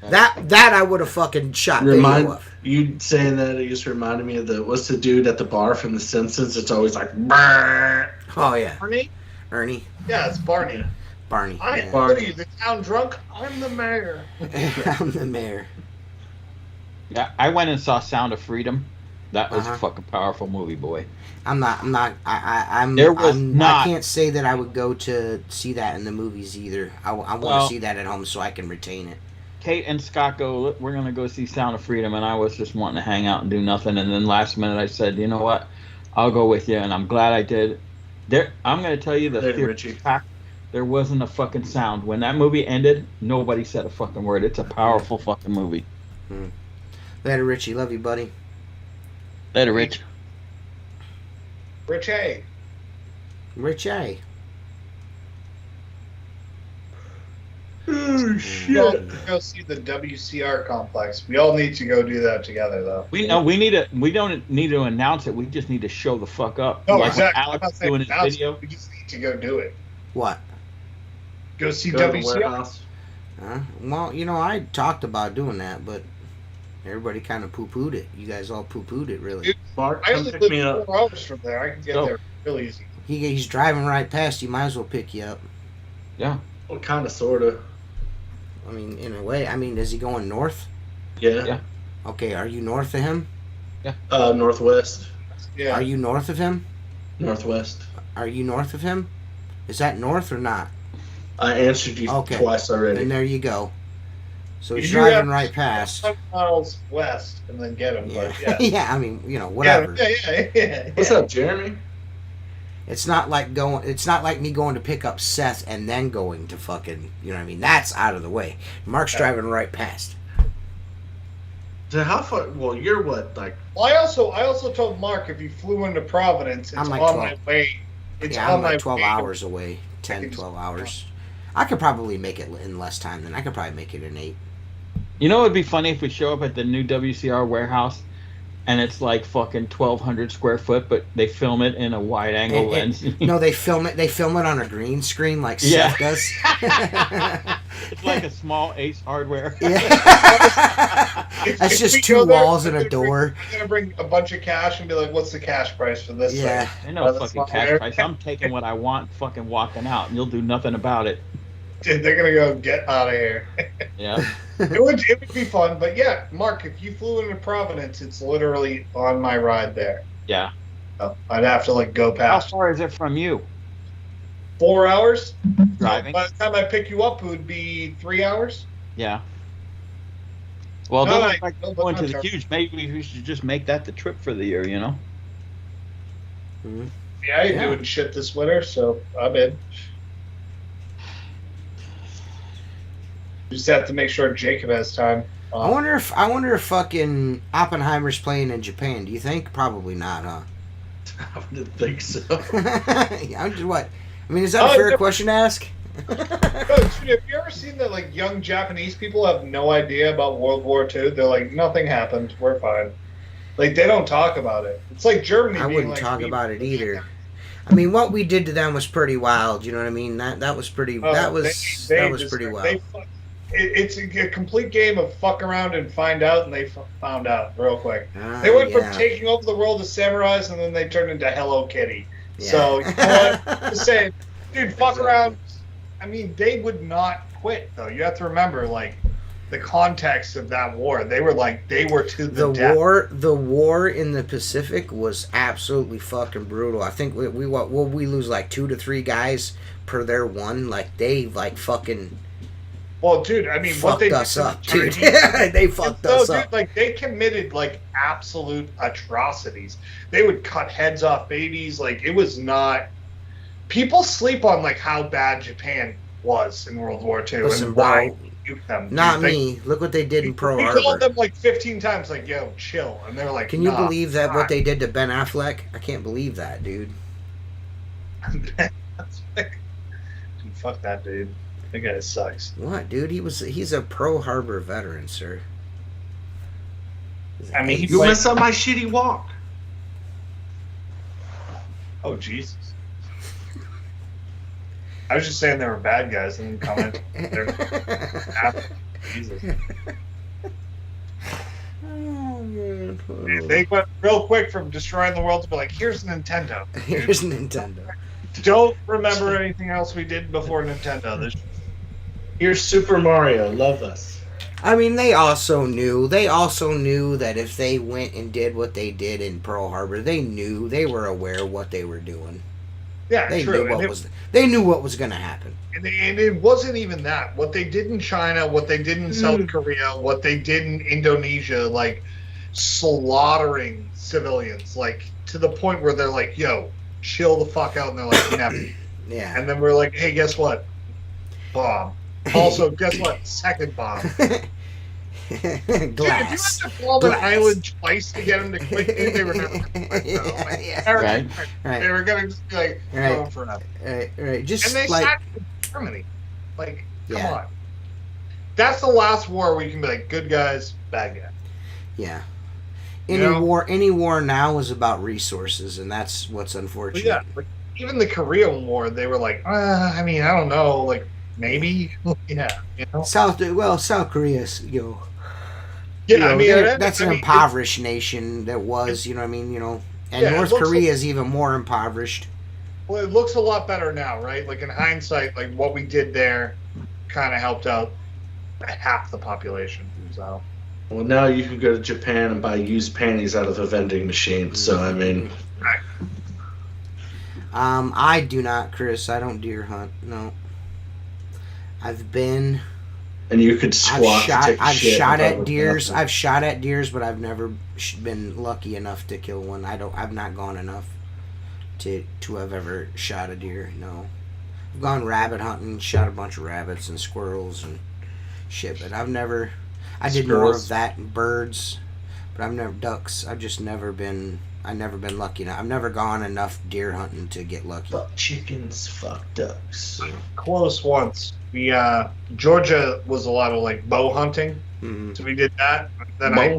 That I would have fucking shot video of. You saying that, it just reminded me of what's the dude at the bar from The Simpsons? It's always like, brrr. Oh yeah, Ernie. Yeah, it's Barney. Barney. I'm Barney, the town drunk. I'm the mayor. I'm the mayor. Yeah, I went and saw Sound of Freedom. That was a fucking powerful movie, boy. I can't say that I would go to see that in the movies either. I want to see that at home so I can retain it. Kate and Scott go, we're going to go see Sound of Freedom, and I was just wanting to hang out and do nothing, and then last minute I said, you know what, I'll go with you, and I'm glad I did. I'm going to tell you, there wasn't a fucking sound. When that movie ended, nobody said a fucking word. It's a powerful fucking movie. Later, Richie. Love you, buddy. Later, Rich. Rich A. Rich A. Oh, We all need to go see the WCR complex. We all need to go do that together, though. We don't need to announce it. We just need to show the fuck up. No, like exactly. Alex doing his video. We just need to go do it. What? Go see Go to the WCR. warehouse. Well, I talked about doing that, but everybody kind of poo-pooed it. You guys all pooed it, really. Mark, I come only pick live me up. 4 hours from there. I can get there real easy. He's driving right past you. Might as well pick you up. Yeah. Well, kind of, sort of. I mean, in a way. I mean, is he going north? Yeah. Okay, are you north of him? Yeah. Northwest. Yeah. Are you north of him? Northwest. Are you north of him? Is that north or not? I answered you twice already. Then there you go. So he's You have driving right past. 5 miles west and then get him. Yeah. But yeah. Yeah, I mean, whatever. Yeah. What's up, Jeremy? It's not like me going to pick up Seth and then going to fucking, you know what I mean? That's out of the way. Mark's driving right past. So how far? Well, you're what, like? Well, I also told Mark if you flew into Providence, it's I'm like on 12. my way. I'm like 12 hours away. 10, 12 hours. I could probably make it in less time than I could probably make it in 8. You know, it'd be funny if we show up at the new WCR warehouse and it's like fucking 1,200 square foot, but they film it in a wide angle lens. No, they film it on a green screen like Seth does. It's like a small Ace Hardware. Yeah. That's just 2 walls and a door. You're gonna bring a bunch of cash and be like, "What's the cash price for this?" Yeah. thing? I know fucking cash price. I'm taking what I want, fucking walking out, and you'll do nothing about it. Dude, they're gonna go get out of here. Yeah. It would be fun, but yeah, Mark, if you flew into Providence, it's literally on my ride there. Yeah. I'd have to go How past. far is it from you? 4 hours Driving? By the time I pick you up, it would be 3 hours. Yeah. Well, No, those are like no, going to no, the huge. Maybe we should just make that the trip for the year. You know. Yeah, I ain't Yeah. doing shit this winter, so I'm in. Just have to make sure Jacob has time. I wonder if fucking Oppenheimer's playing in Japan. Do you think? Probably not, huh? I didn't think so. I'm just what? I mean, is that a fair question to ask? No, dude, have you ever seen that like young Japanese people have no idea about World War II? They're like, nothing happened. We're fine. Like they don't talk about it. It's like Germany. I being wouldn't like, talk about it either. I mean, what we did to them was pretty wild. You know what I mean? That was pretty. Oh, That was pretty wild. It's a complete game of fuck around and find out, and they found out real quick. They went from taking over the world as samurais, and then they turned into Hello Kitty. Yeah. So, you know what? Just saying, dude, fuck around. I mean, they would not quit, though. You have to remember, like, the context of that war. They were to the death. The war in the Pacific was absolutely fucking brutal. I think we lose like 2 to 3 guys per their one. Like, they, like, fucking... Well, dude, I mean, what fucked they us did up, dude. They fucked us up. Like they committed like absolute atrocities. They would cut heads off babies. Like it was not. People sleep on like how bad Japan was in World War II and why we nuked them. Not me. Look what they did in Pearl Harbor. We called them like 15 times, like "Yo, chill," and they're like, "Can you believe that what they did to Ben Affleck? I can't believe that, dude." Dude, fuck that dude. That guy sucks. What, dude? He's a Pearl Harbor veteran, sir. I mean, you messed up my shitty walk. Oh Jesus! I was just saying they were bad guys, and then comment. Jesus. Oh, man. They went real quick from destroying the world to be like, "Here's Nintendo." Here's Nintendo. Don't remember anything else we did before Nintendo. Here's Super Mario. Love us. I mean, they also knew that if they went and did what they did in Pearl Harbor, they were aware of what they were doing. Yeah, they true. They knew what was going to happen. And it wasn't even that. What they did in China, what they did in South Korea, what they did in Indonesia, like slaughtering civilians, like to the point where they're like, "Yo, chill the fuck out," and they're like, "Never." Yeah. And then we're like, "Hey, guess what? Bomb." Also, guess what? Second bomb. Glass. Dude, if you had to bomb an island twice to get them to quit, they were never going to quit. Right. They were going to just be like, going for nothing. Right. Just and they like sacked Germany. Like, come on. That's the last war where you can be like, good guys, bad guys. Yeah. Any war now is about resources, and that's what's unfortunate. Well, yeah, like, even the Korean War, they were like, I mean, I don't know, like maybe, yeah, you know. South Korea's, I mean, that's an impoverished nation. That was, you know what I mean, and North Korea is even more impoverished. Well, it looks a lot better now, right? Like in hindsight, like what we did there kind of helped out half the population. So. Well, now you can go to Japan and buy used panties out of a vending machine. So I mean, I do not, Chris. I don't deer hunt. No. I've been. And you could squat. I've shot at deers. I've shot at deers, but I've never been lucky enough to kill one. I've not gone enough to have ever shot a deer. No. I've gone rabbit hunting, shot a bunch of rabbits and squirrels and shit, but I've never. I did more of that and birds, but I've never ducks. I've never been lucky enough. I've never gone enough deer hunting to get lucky. Fuck chickens, fuck ducks. Close once. We Georgia was a lot of like bow hunting, so we did that. Then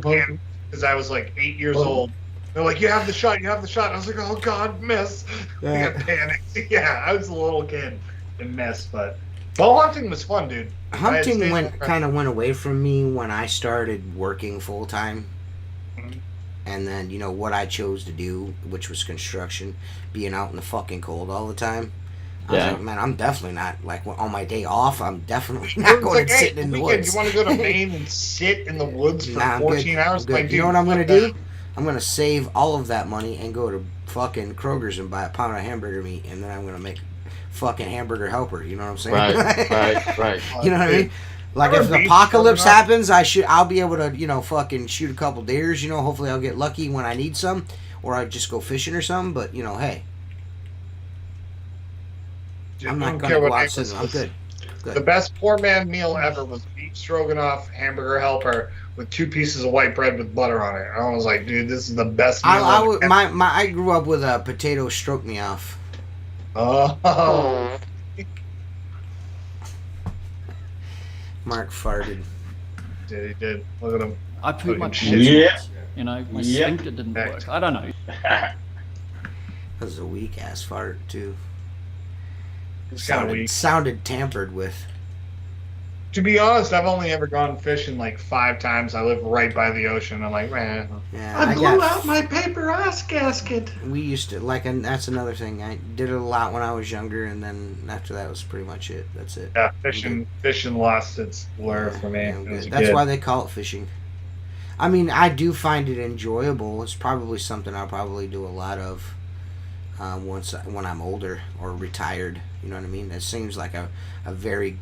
because I was like 8 years old. They're like, "You have the shot, you have the shot." I was like, "Oh God, miss!" I got panicked. Yeah, I was a little kid and missed, but bow hunting was fun, dude. Hunting kind of went away from me when I started working full time, and then what I chose to do, which was construction, being out in the fucking cold all the time. I was like, man, I'm definitely not like on my day off. I'm definitely not going and sitting in the woods. You want to go to Maine and sit in the woods for 14 hours? Like, you know what I'm gonna do? I'm gonna save all of that money and go to fucking Kroger's and buy a pound of hamburger meat, and then I'm gonna make fucking hamburger helper. You know what I'm saying? Right. You know what I mean? Like if the apocalypse happens, I'll be able to, fucking shoot a couple deers, hopefully I'll get lucky when I need some, or I just go fishing or something, but hey. I'm not going to go out sitting. I'm good. The best poor man meal ever was beef stroganoff, hamburger helper with 2 pieces of white bread with butter on it. I was like, dude, this is the best meal I grew up with a potato stroke me off. Oh. Mark farted. He did. Look at him. I pooed my pants. My sphincter didn't work. I don't know. That was a weak ass fart too. It's kind of weak. Sounded tampered with. To be honest, I've only ever gone fishing like 5 times. I live right by the ocean. I'm like, man. Yeah, I blew out my paper ice gasket. We used to and that's another thing. I did it a lot when I was younger, and then after that was pretty much it. That's it. Yeah, fishing lost its lure for me. That's why they call it fishing. I mean, I do find it enjoyable. It's probably something I'll probably do a lot of when I'm older or retired. You know what I mean? That seems like a very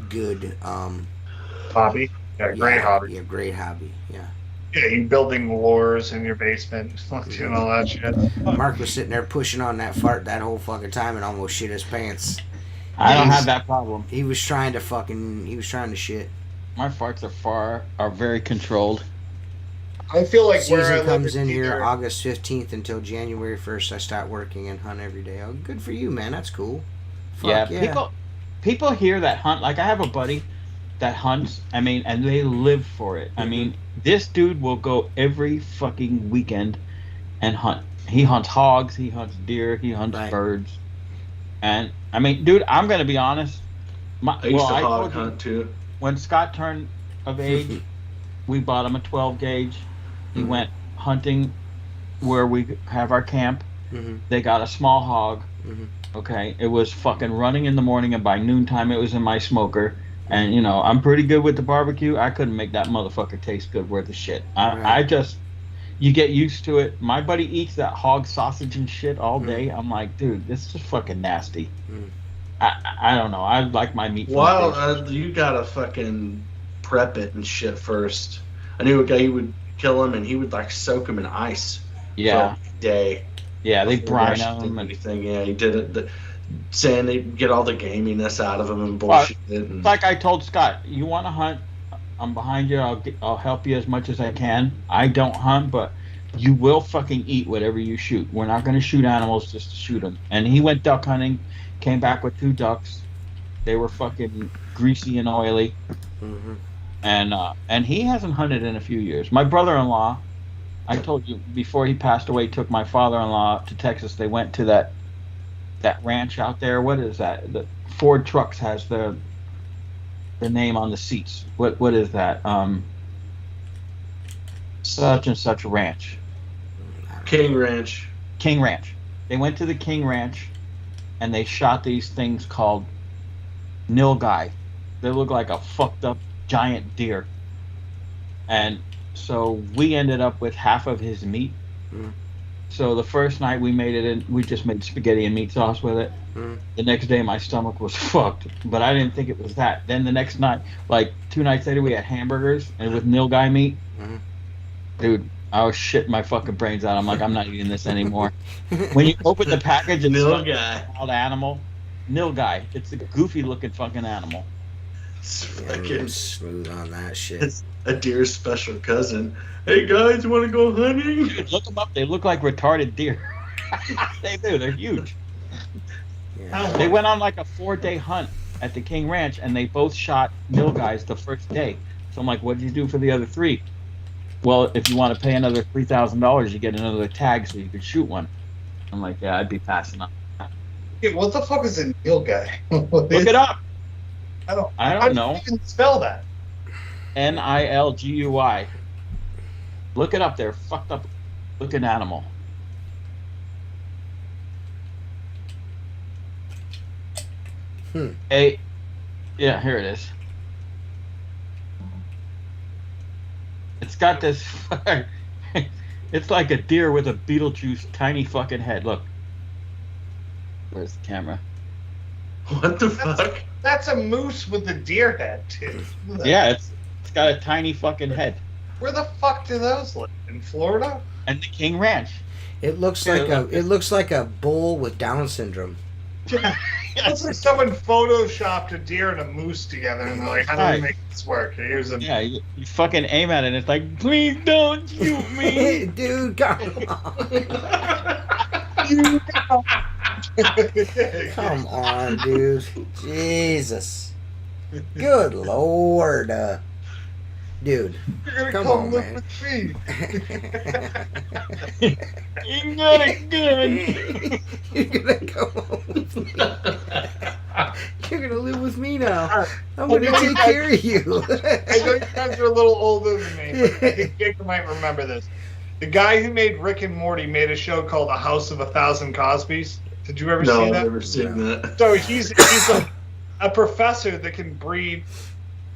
good hobby. Yeah, great hobby. Yeah, great hobby. Yeah. Yeah, you building lures in your basement, doing all that shit. Mark was sitting there pushing on that fart that whole fucking time and almost shit his pants. I don't have that problem. He was trying to shit. My farts are very controlled. I feel like season comes in here August 15th until January 1st. I start working and hunt every day. Oh, good for you, man. That's cool. Fuck yeah. People here that hunt. Like I have a buddy that hunts. I mean, and they live for it. I mean, this dude will go every fucking weekend and hunt. He hunts hogs. He hunts deer. He hunts birds. And I mean, dude, I'm gonna be honest. I used to hog hunt too. When Scott turned of age, we bought him a 12 gauge. He went hunting where we have our camp. They got a small hog. Okay, it was fucking running in the morning, and by noontime it was in my smoker. And I'm pretty good with the barbecue. I couldn't make that motherfucker taste good worth of shit. You get used to it. My buddy eats that hog sausage and shit all day. I'm like, dude, this is just fucking nasty. I don't know. I like my meat. Well, you gotta fucking prep it and shit first. I knew a guy who would kill him, and he would like soak him in ice. Yeah. For a day. Yeah, they brine them and everything. Yeah, he did it. Saying they get all the gaminess out of them and bullshit. Like I told Scott, you want to hunt? I'm behind you. I'll help you as much as I can. I don't hunt, but you will fucking eat whatever you shoot. We're not going to shoot animals just to shoot them. And he went duck hunting, came back with 2 ducks. They were fucking greasy and oily. And he hasn't hunted in a few years. My brother-in-law, I told you before he passed away, took my father-in-law to Texas. They went to that ranch out there. What is that? The Ford Trucks has the name on the seats. What is that? Such and such ranch. King Ranch. King Ranch. They went to the King Ranch, and they shot these things called nilgai. They look like a fucked up giant deer. And so we ended up with half of his meat. So the first night we made it, and we just made spaghetti and meat sauce with it. The next day my stomach was fucked, but I didn't think it was that. Then the next night, like 2 nights later, we had hamburgers and with nilgai meat. Dude, I was shitting my fucking brains out. I'm like, I'm not eating this anymore. When you open the package, it's like a wild animal. Nilgai. It's a goofy looking fucking animal. It's fucking smooth on that shit. It's a deer's special cousin. Hey guys, want to go hunting? Dude, look them up. They look like retarded deer. They do. They're huge. Yeah. They went on like a 4-day hunt at the King Ranch, and they both shot nilgais the first day. So I'm like, what did you do for the other 3? Well, if you want to pay another $3,000, you get another tag so you can shoot one. I'm like, yeah, I'd be passing on. Hey, what the fuck is a nilgai? Look it up. I don't know. How do you even spell that? Nilgui. Look it up. They're fucked up looking animal. Yeah, here it is. It's got this. It's like a deer with a Beetlejuice tiny fucking head. Look. Where's the camera? What the fuck? That's a moose with a deer head, dude. Yeah, it's got a tiny fucking head. Where the fuck do those live? In Florida? And the King Ranch. It looks like a bull with Down syndrome. Yeah. It's like someone photoshopped a deer and a moose together, and they're like, "How do we make this work?" Here's a you fucking aim at it, and it's like, please don't shoot me, dude. Come on. Come on, dude. Jesus. Good Lord. Dude. You're gonna Come come on, live man. with me. You got a gun. You're gonna come home with me. You're gonna live with me now. I'm gonna take care of you. I know you guys are a little older than me, but I think Jacob might remember this. The guy who made Rick and Morty made a show called A House of a Thousand Cosbys. Did you ever see that? No, I've never seen that. So he's a professor that can breed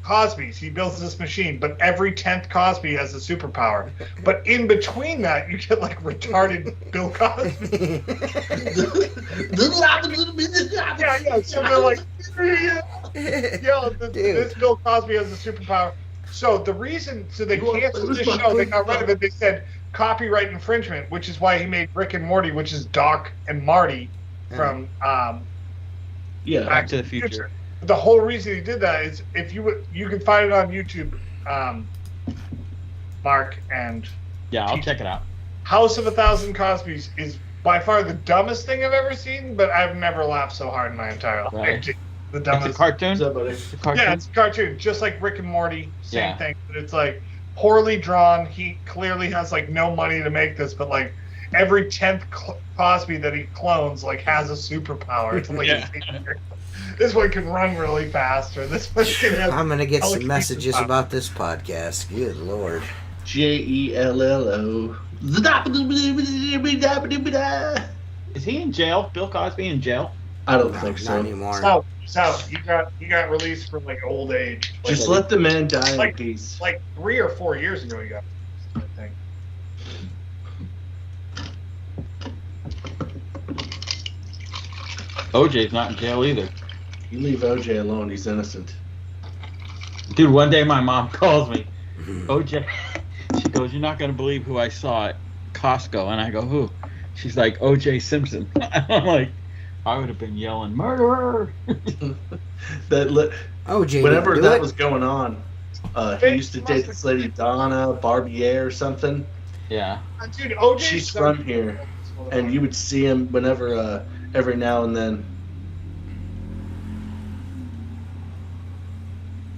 Cosbys. He builds this machine, but every 10th Cosby has a superpower. But in between that, you get like retarded Bill Cosby. yeah. So they're like, this Bill Cosby has a superpower. So the reason, they canceled this show, they got rid of it. They said copyright infringement, which is why he made Rick and Morty, which is Doc and Marty from Back to the Future. The whole reason he did that is if you can find it on YouTube, Mark, and I'll check it out. House of a Thousand Cosbys is by far the dumbest thing I've ever seen, but I've never laughed so hard in my entire life. Right. The dumbest. It's a cartoon? Yeah, it's a cartoon, just like Rick and Morty, same thing, but it's like poorly drawn. He clearly has like no money to make this, but like every 10th Cosby that he clones like has a superpower. It's like this one can run really fast, or this one can have... I'm gonna get some messages about this podcast. Good Lord. JELLO. Is he in jail? Bill Cosby in jail? I don't think so. Not anymore. So he got released from like old age. Just let the man die in peace. Like 3 or 4 years ago, he got released, I think. OJ's not in jail either. You leave OJ alone. He's innocent. Dude, one day my mom calls me. OJ, she goes, "You're not going to believe who I saw at Costco." And I go, "Who?" She's like, "OJ Simpson." I'm like, I would have been yelling, "Murderer!" OJ, whenever that was going on, he used to date this lady, Donna Barbier or something. Yeah. Dude, OJ. She's from here. And you would see him whenever, every now and then.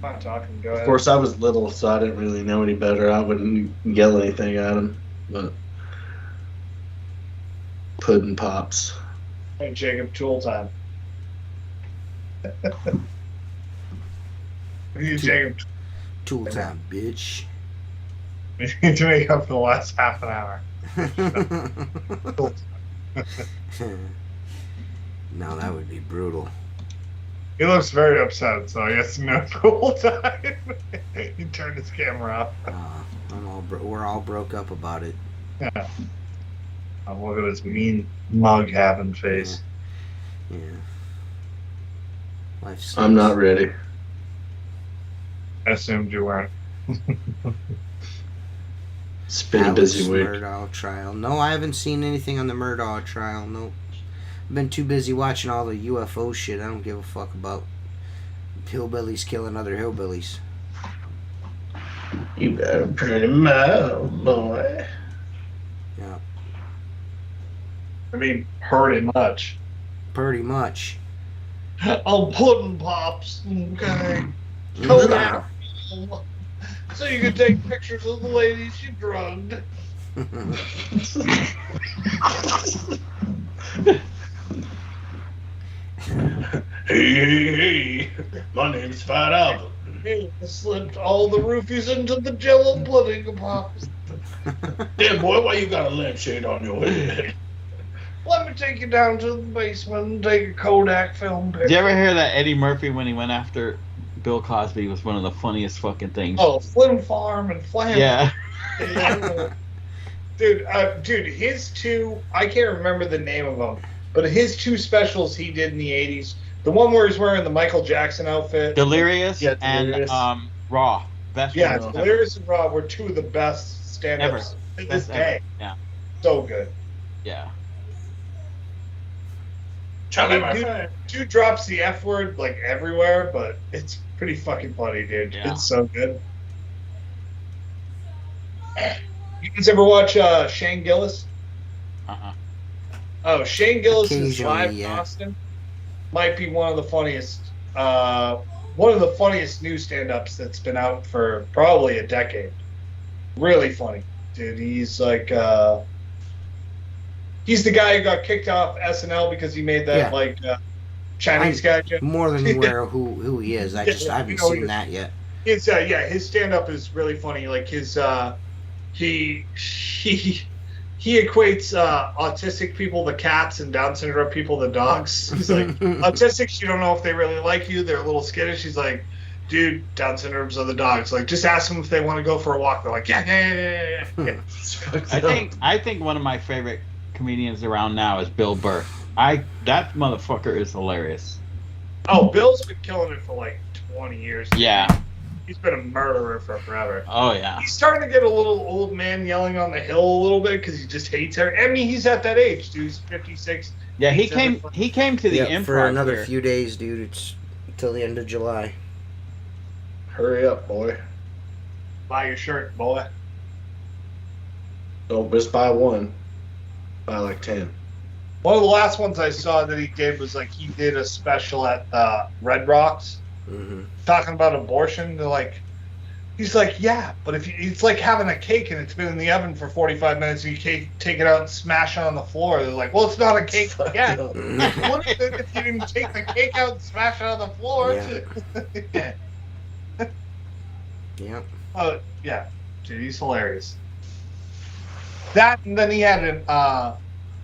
I'm not talking. Go ahead. Of course, I was little, so I didn't really know any better. I wouldn't yell anything at him. But Puddin' Pops. Hey, Jacob, tool time. Jacob. Tool time, bitch. We need to make up for the last half an hour. No, that would be brutal. He looks very upset, so I guess no tool time. He turned his camera off. We're all broke up about it. Yeah. Oh, look at his mean mug having face. Yeah. Life's I'm not ready. I assumed you weren't. It's been a busy week. Murdaugh trial. No, I haven't seen anything on the Murdaugh trial. Nope. I've been too busy watching all the UFO shit. I don't give a fuck about hillbillies killing other hillbillies. You got a pretty mouth, boy. Yeah. I mean, pretty much. Pretty much. I'm Puddin' Pops, okay? Come out. So you can take pictures of the ladies you drugged. Hey, my name's Fat Albert. Hey, I slipped all the roofies into the Jello pudding, Pops. Damn, boy, why you got a lampshade on your head? Let me take you down to the basement and take a Kodak film picture. Did you ever hear that Eddie Murphy, when he went after Bill Cosby, was one of the funniest fucking things? Oh, Flim Farm and Flam. Yeah. Dude, his two, I can't remember the name of them, but his two specials he did in the 80s, The one where he's wearing the Michael Jackson outfit. Delirious, Yeah, Delirious. and Raw. Best Yeah, ones Delirious and Raw were two of the best stand-ups to this Best day. ever. Yeah. So good. Yeah. Dude drops the F word like everywhere, but it's pretty fucking funny, dude. Yeah. It's so good. You guys ever watch Shane Gillis? Uh-uh. Oh, Shane Gillis' Occasionally, live in yeah. Austin might be one of the funniest new stand-ups that's been out for probably a decade. Really funny, dude. He's like he's the guy who got kicked off SNL because he made that Chinese guy joke. More than aware of who he is. I haven't seen that yet. It's his stand-up is really funny. Like his he equates autistic people to cats and Down syndrome people to dogs. He's like, autistics, you don't know if they really like you. They're a little skittish. He's like, dude, Down syndromes are the dogs. Like, just ask them if they want to go for a walk. They're like, yeah. I think one of my favorite comedians around now is Bill Burr. That motherfucker is hilarious. Oh, Bill's been killing it for like 20 years. Yeah. He's been a murderer for forever. Oh, yeah. He's starting to get a little old man yelling on the hill a little bit because he just hates her. I mean, he's at that age, dude. He's 56. Yeah, he came to the improv for another here. few days, dude. It's until the end of July. Hurry up, boy. Buy your shirt, boy. Don't just buy one. Buy like 10. One of the last ones I saw that he did was like he did a special at Red Rocks talking about abortion. They're like, he's like, yeah, but it's like having a cake and it's been in the oven for 45 minutes and you take it out and smash it on the floor. They're like, well, it's not a cake yet. What is it if you didn't take the cake out and smash it on the floor? Yeah. Yep. Oh, yeah. Dude, he's hilarious. That, and then he had a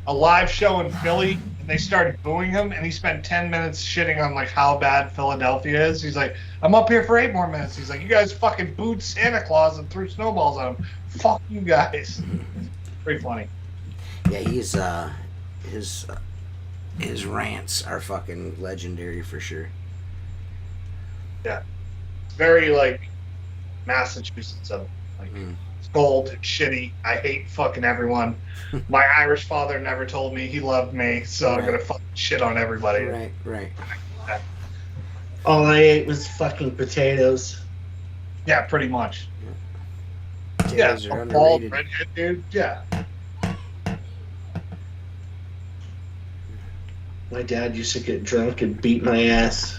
live show in Philly, and they started booing him, and he spent 10 minutes shitting on, like, how bad Philadelphia is. He's like, I'm up here for 8 more minutes. He's like, you guys fucking booed Santa Claus and threw snowballs at him. Fuck you guys. Pretty funny. Yeah, he's, his rants are fucking legendary for sure. Yeah. Very, like, Massachusetts of like, it's cold, it's shitty, I hate fucking everyone. My Irish father never told me he loved me, so I'm gonna fucking shit on everybody. Right. All I ate was fucking potatoes. Yeah, pretty much. Potatoes Yeah, are a bald underrated. redhead dude. Yeah. My dad used to get drunk and beat my ass.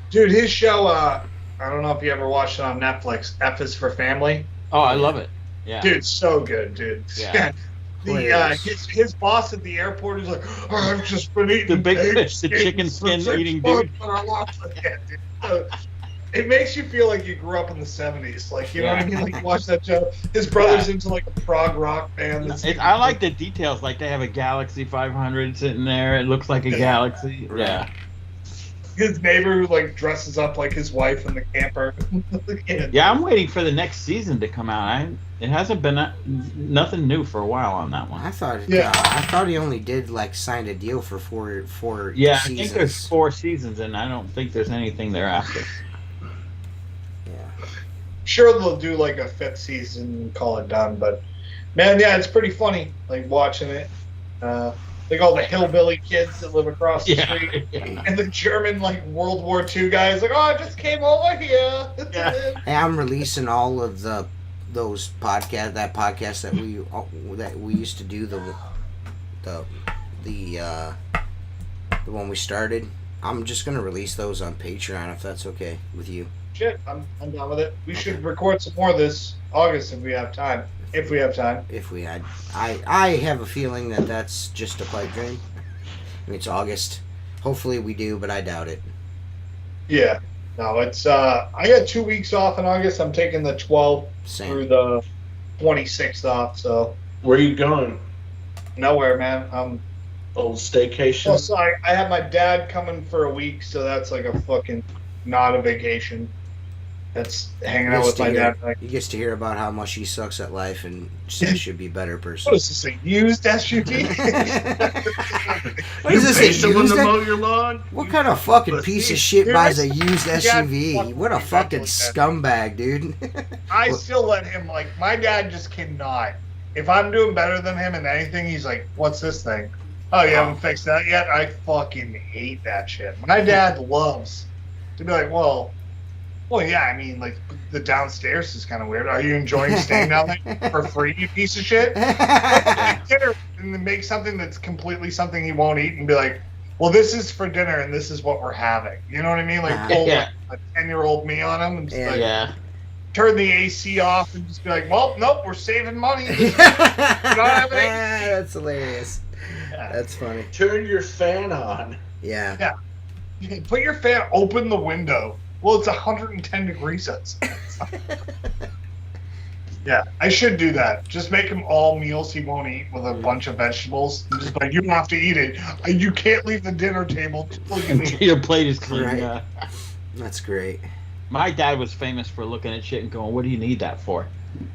Dude, his show, I don't know if you ever watched it on Netflix, F is for Family. Oh, I love it. Yeah. Dude, so good, dude. Yeah. His boss at the airport is like, I've just been eating The big eggs the chicken for skin 6 eating months, dude. but I lost it. Dude. It makes you feel like you grew up in the 70s. Like, you know what I mean? Like, you watch that show. His brother's into, like, a prog rock band. I like the details. Like, they have a Galaxy 500 sitting there. It looks like a Galaxy. Yeah. His neighbor who, like, dresses up like his wife in the camper. Yeah, I'm waiting for the next season to come out. It hasn't been nothing new for a while on that one. I thought he only did like signed a deal for four Yeah, seasons. I think there's 4 seasons, and I don't think there's anything thereafter. Yeah. Sure, they'll do, like, a 5th season and call it done, but, man, yeah, it's pretty funny, like, watching it. Like all the hillbilly kids that live across the street, and the German, like, World War II guys, like, oh, I just came over here. Yeah. Hey, I'm releasing all of those podcast that we used to do the one we started. I'm just gonna release those on Patreon if that's okay with you. Shit, I'm done with it. We should record some more this August if we have time. If we have time. If we had, I have a feeling that that's just a pipe dream. I mean, it's August. Hopefully we do, but I doubt it. Yeah. No, it's I got 2 weeks off in August. I'm taking the 12th through the 26th off. So where are you going? Nowhere, man. Old staycation. Well, so I have my dad coming for a week, so that's like a fucking not a vacation. that's hanging out with my dad. Like, he gets to hear about how much he sucks at life and says should be a better person. what is this, a used SUV? What is this, pay a someone used to mow your lawn? What kind of fucking piece of shit Dude, buys a used SUV? fucking What a fucking exactly that. scumbag, dude. I still let him, like, my dad just cannot. If I'm doing better than him in anything, he's like, what's this thing? Oh, you haven't fixed that yet? I fucking hate that shit. My dad loves to be like, well, yeah, I mean, like, the downstairs is kind of weird. Are you enjoying staying down there for free, you piece of shit? Like, dinner and then make something that's completely something he won't eat and be like, well, this is for dinner and this is what we're having. You know what I mean? Like, pull like, a 10-year-old me on him and just like, turn the AC off and just be like, well, nope, we're saving money. That's hilarious. Yeah. That's funny. Turn your fan on. Yeah. You can put your fan, open the window. Well, it's 110 degrees outside. Yeah, I should do that. Just make him all meals he won't eat with a bunch of vegetables. And just like, you have to eat it. You can't leave the dinner table until you eat it. Your plate is clean. Right. Yeah. That's great. My dad was famous for looking at shit and going, what do you need that for?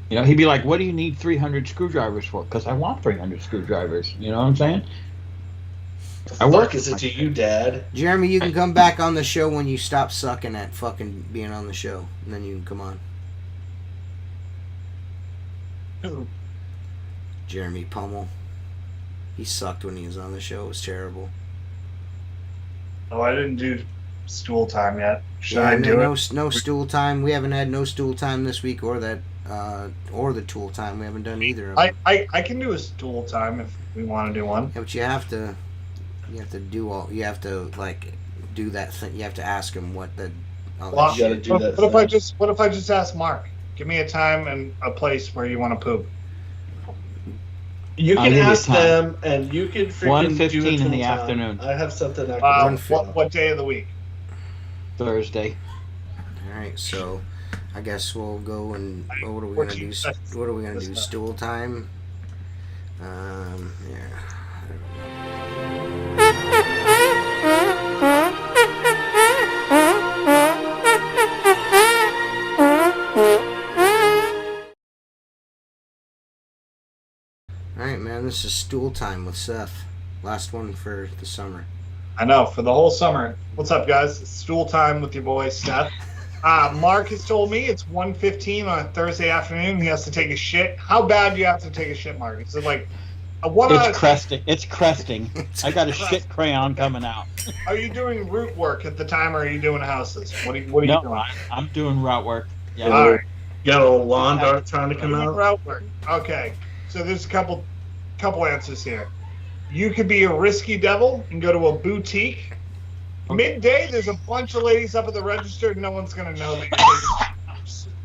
You know, he'd be like, what do you need 300 screwdrivers for? Because I want 300 screwdrivers. You know what I'm saying? I work is it to you, Dad? Jeremy, you can come back on the show when you stop sucking at fucking being on the show. And then you can come on. Who? Jeremy Pummel. He sucked when he was on the show. It was terrible. Oh, I didn't do stool time yet. Should Yeah, I do no, it? no stool time. We haven't had no stool time this week or that or the tool time. We haven't done either of them. I can do a stool time if we want to do one. Yeah, but you have to like do that thing. You have to ask him what the. Well, You gotta do that what thing. if I just ask Mark? Give me a time and a place where you want to poop. You I'll can give you ask time. them, and you can freaking 1:15 do it in the full time. afternoon. I have something I can do. What day of the week? Thursday. All right, so I guess we'll go and what are we gonna do? What are we gonna do? Stool time. Yeah. Alright, man, this is stool time with Seth. Last one for the summer. I know, for the whole summer. What's up, guys? It's stool time with your boy, Seth. Mark has told me it's 1:15 on a Thursday afternoon. He has to take a shit. How bad do you have to take a shit, Mark? Is it like a 1 out of 10? Cresting. It's cresting. I got a shit crayon coming out. Are you doing root work at the time, or are you doing houses? What are you No, doing? I'm doing route work. Yeah. All right. You got a little lawn dart trying to come Doing out. route work. Okay, so there's a couple answers here. You could be a risky devil and go to a boutique. Midday, there's a bunch of ladies up at the register. No one's gonna know that you're.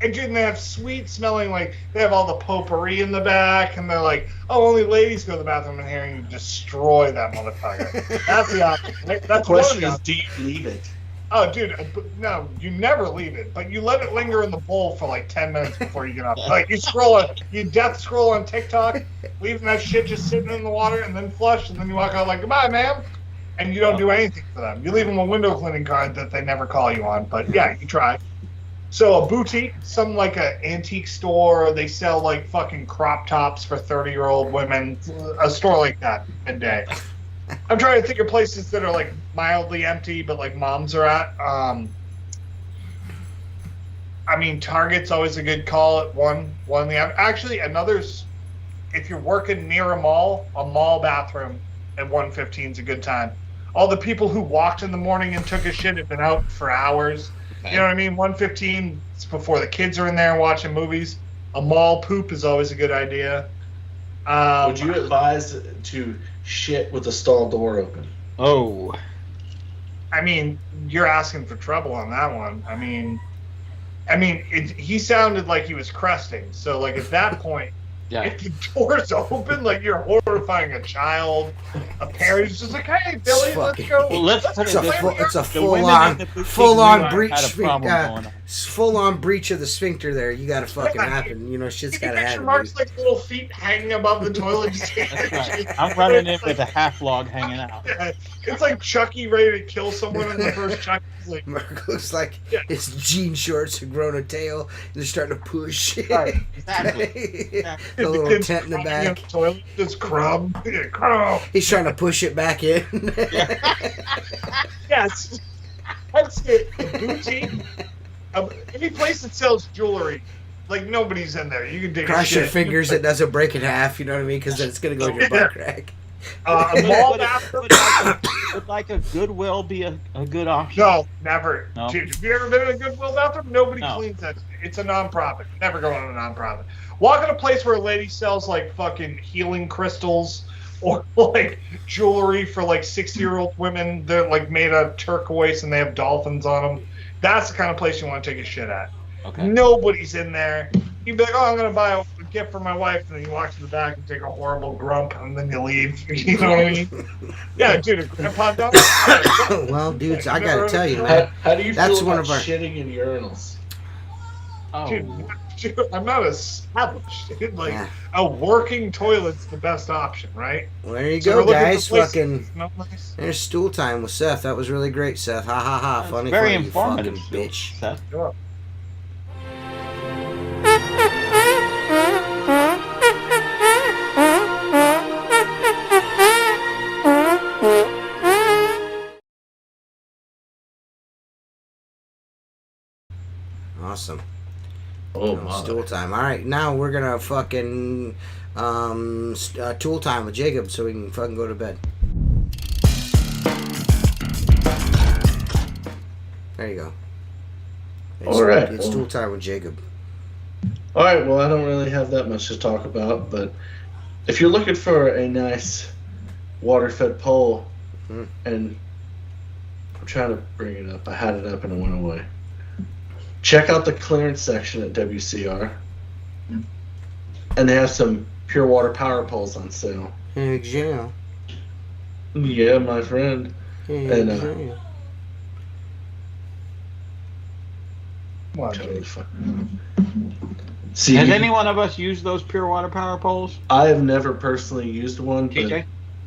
And dude, they have sweet smelling, like they have all the potpourri in the back, and they're like, "Oh, only ladies go to the bathroom in here," and you destroy that motherfucker. That's the option. That's The question one is, of the do you leave it? Oh, dude, no, you never leave it, but you let it linger in the bowl for like 10 minutes before you get up. Like you death scroll on TikTok, leaving that shit just sitting in the water, and then flush, and then you walk out like, goodbye, ma'am, and you don't do anything for them. You leave them a window cleaning card that they never call you on, but yeah, you try. So a boutique, some like an antique store, they sell like fucking crop tops for 30-year-old women, a store like that, midday. I'm trying to think of places that are like mildly empty, but like moms are at. I mean, Target's always a good call at one in the afternoon. Actually, another's if you're working near a mall bathroom at 1:15 is a good time. All the people who walked in the morning and took a shit have been out for hours. Okay. You know what I mean? 1:15 is before the kids are in there watching movies. A mall poop is always a good idea. Would you advise to shit with the stall door open? Oh. I mean, you're asking for trouble on that one. I mean, he sounded like he was cresting. So, like, at that point, if the door's open, like, you're horrifying a child, a parent is just like, hey, Billy, let's go. Well, let's put it this way. It's a full-on breach. full on breach of the sphincter there. You gotta fucking happen. You know, shit's gotta Picture happen. Mark's Dude. like little feet hanging above the toilet. That's right. I'm running in with a half log hanging out. Yeah, it's like Chucky ready to kill someone in the first Chucky. He's like, Mark looks like Yeah. his jean shorts have grown a tail and they're starting to push. Right, exactly. The little kid's tent in the crawling back. the toilet, just crumb. Yeah, crumb. He's trying to push it back in. Yes. That's it. A boutique. Any place that sells jewelry, like nobody's in there. You can dig a Cross your shit. fingers, it doesn't break in half. You know what I mean? Because then it's gonna go in your butt crack. A mall bathroom. Would like a Goodwill be a good option? No, never. No? Dude, have you ever been in a Goodwill bathroom? Nobody No. cleans that. It's a non-profit. Never go in a non-profit. Walk in a place where a lady sells like fucking healing crystals or like jewelry for like 60-year-old women. They're like made out of turquoise and they have dolphins on them. That's the kind of place you want to take a shit at. Okay. Nobody's in there. You'd be like, oh, I'm going to buy a gift for my wife. And then you walk to the back and take a horrible grump and then you leave. You know what I mean? Yeah, dude, a grandpa dog. Well, dudes, I gotta tell you, man. How do you That's feel one about of our- shitting in urinals? Oh, Dude, I'm not established. Dude. Like, Yeah. a working toilet's the best option, right? Well, there you So go, we're looking for guys. places Fucking. with no place. There's stool time with Seth. That was really great, Seth. Ha ha ha. that's Funny, very funny, you informative, fucking bitch. Seth. Awesome. Oh, Stool time. All right, now we're gonna fucking tool time with Jacob, so we can fucking go to bed. There you go. It's, All right, It's well. tool time with Jacob. All right, well, I don't really have that much to talk about, but if you're looking for a nice water-fed pole, Hmm. and I'm trying to bring it up. I had it up and it went away. Check out the clearance section at WCR, and they have some pure water power poles on sale. Hey, Jill. Yeah, my friend. Hey, And, Jill. Come on, Totally dude. fine. See, Has any one of us used those pure water power poles? I have never personally used one, but TJ?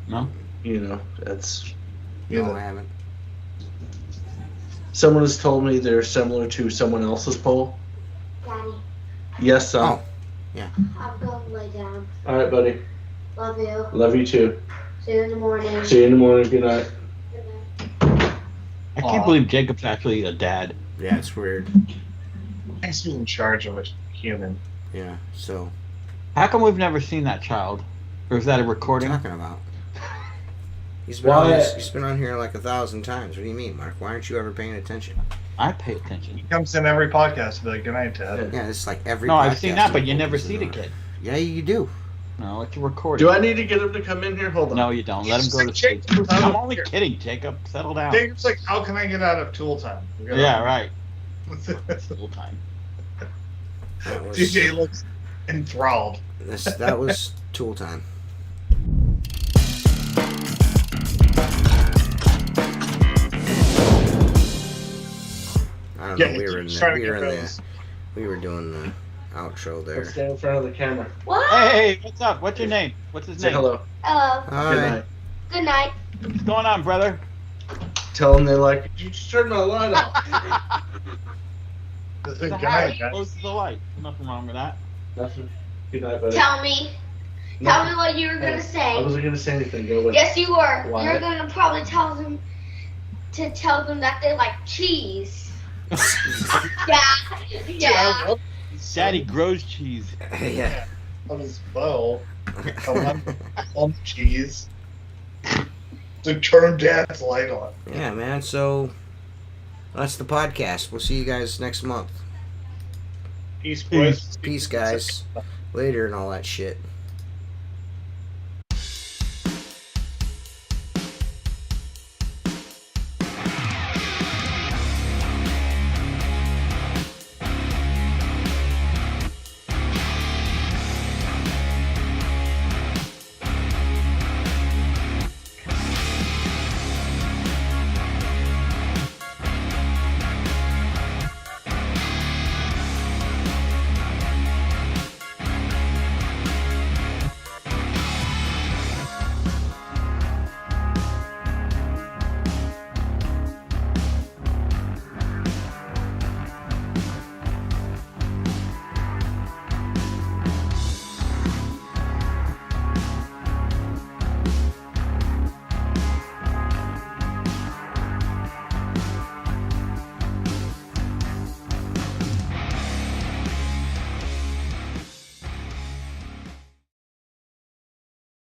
No. you know, that's No, I haven't. someone has told me they're similar to someone else's pole. Daddy, Yes, son. Oh. I'm going to lay down. All right, buddy. Love you. Love you too. See you in the morning. See you in the morning. Good night. Good night. I can't Aw. believe Jacob's actually a dad. Yeah, it's weird. Thanks for being in charge of a human. Yeah, so. How come we've never seen that child? Or is that a What are recording? you talking about? He's been, he's been on here like 1,000 times. What do you mean, Mark? Why aren't you ever paying attention? I pay attention. He comes in every podcast and be like, good night, Ted. Yeah, it's like every No, I've seen podcast that, but he you never opens see it the on. kid. Yeah, you do. No, it's a recording. Do I need to get him to come in here? Hold on. No, you don't. Let him go to sleep. Jacob, I'm only kidding, Jacob. Settle down. Jacob's like, how can I get out of tool time? Yeah, right. Full time. That was, DJ looks enthralled. that was tool time. I don't know. We were in he's the, trying to we get were in rid of the, this. we were doing the outro there. Let's stand in front of the camera. What? Hey, what's up? What's your name? What's his Say name? hello. Hello. Good Hi. night. Good night. What's going on, brother? Tell them they like it. You just turned my light off. Good The night, hat guys. closes the light. Nothing wrong with that. Nothing. Good night, buddy. Tell me. Tell me what you were going to I say. wasn't going to say anything. Go with Yes, you were. Why? You're going to probably tell them that they like cheese. Yeah. Dude, Yeah. I love Daddy grows cheese. Yeah. on his bow. On cheese. To turn Dad's light on. Yeah, man. So that's the podcast. We'll see you guys next month. Peace, boys. Peace, guys. Later and all that shit.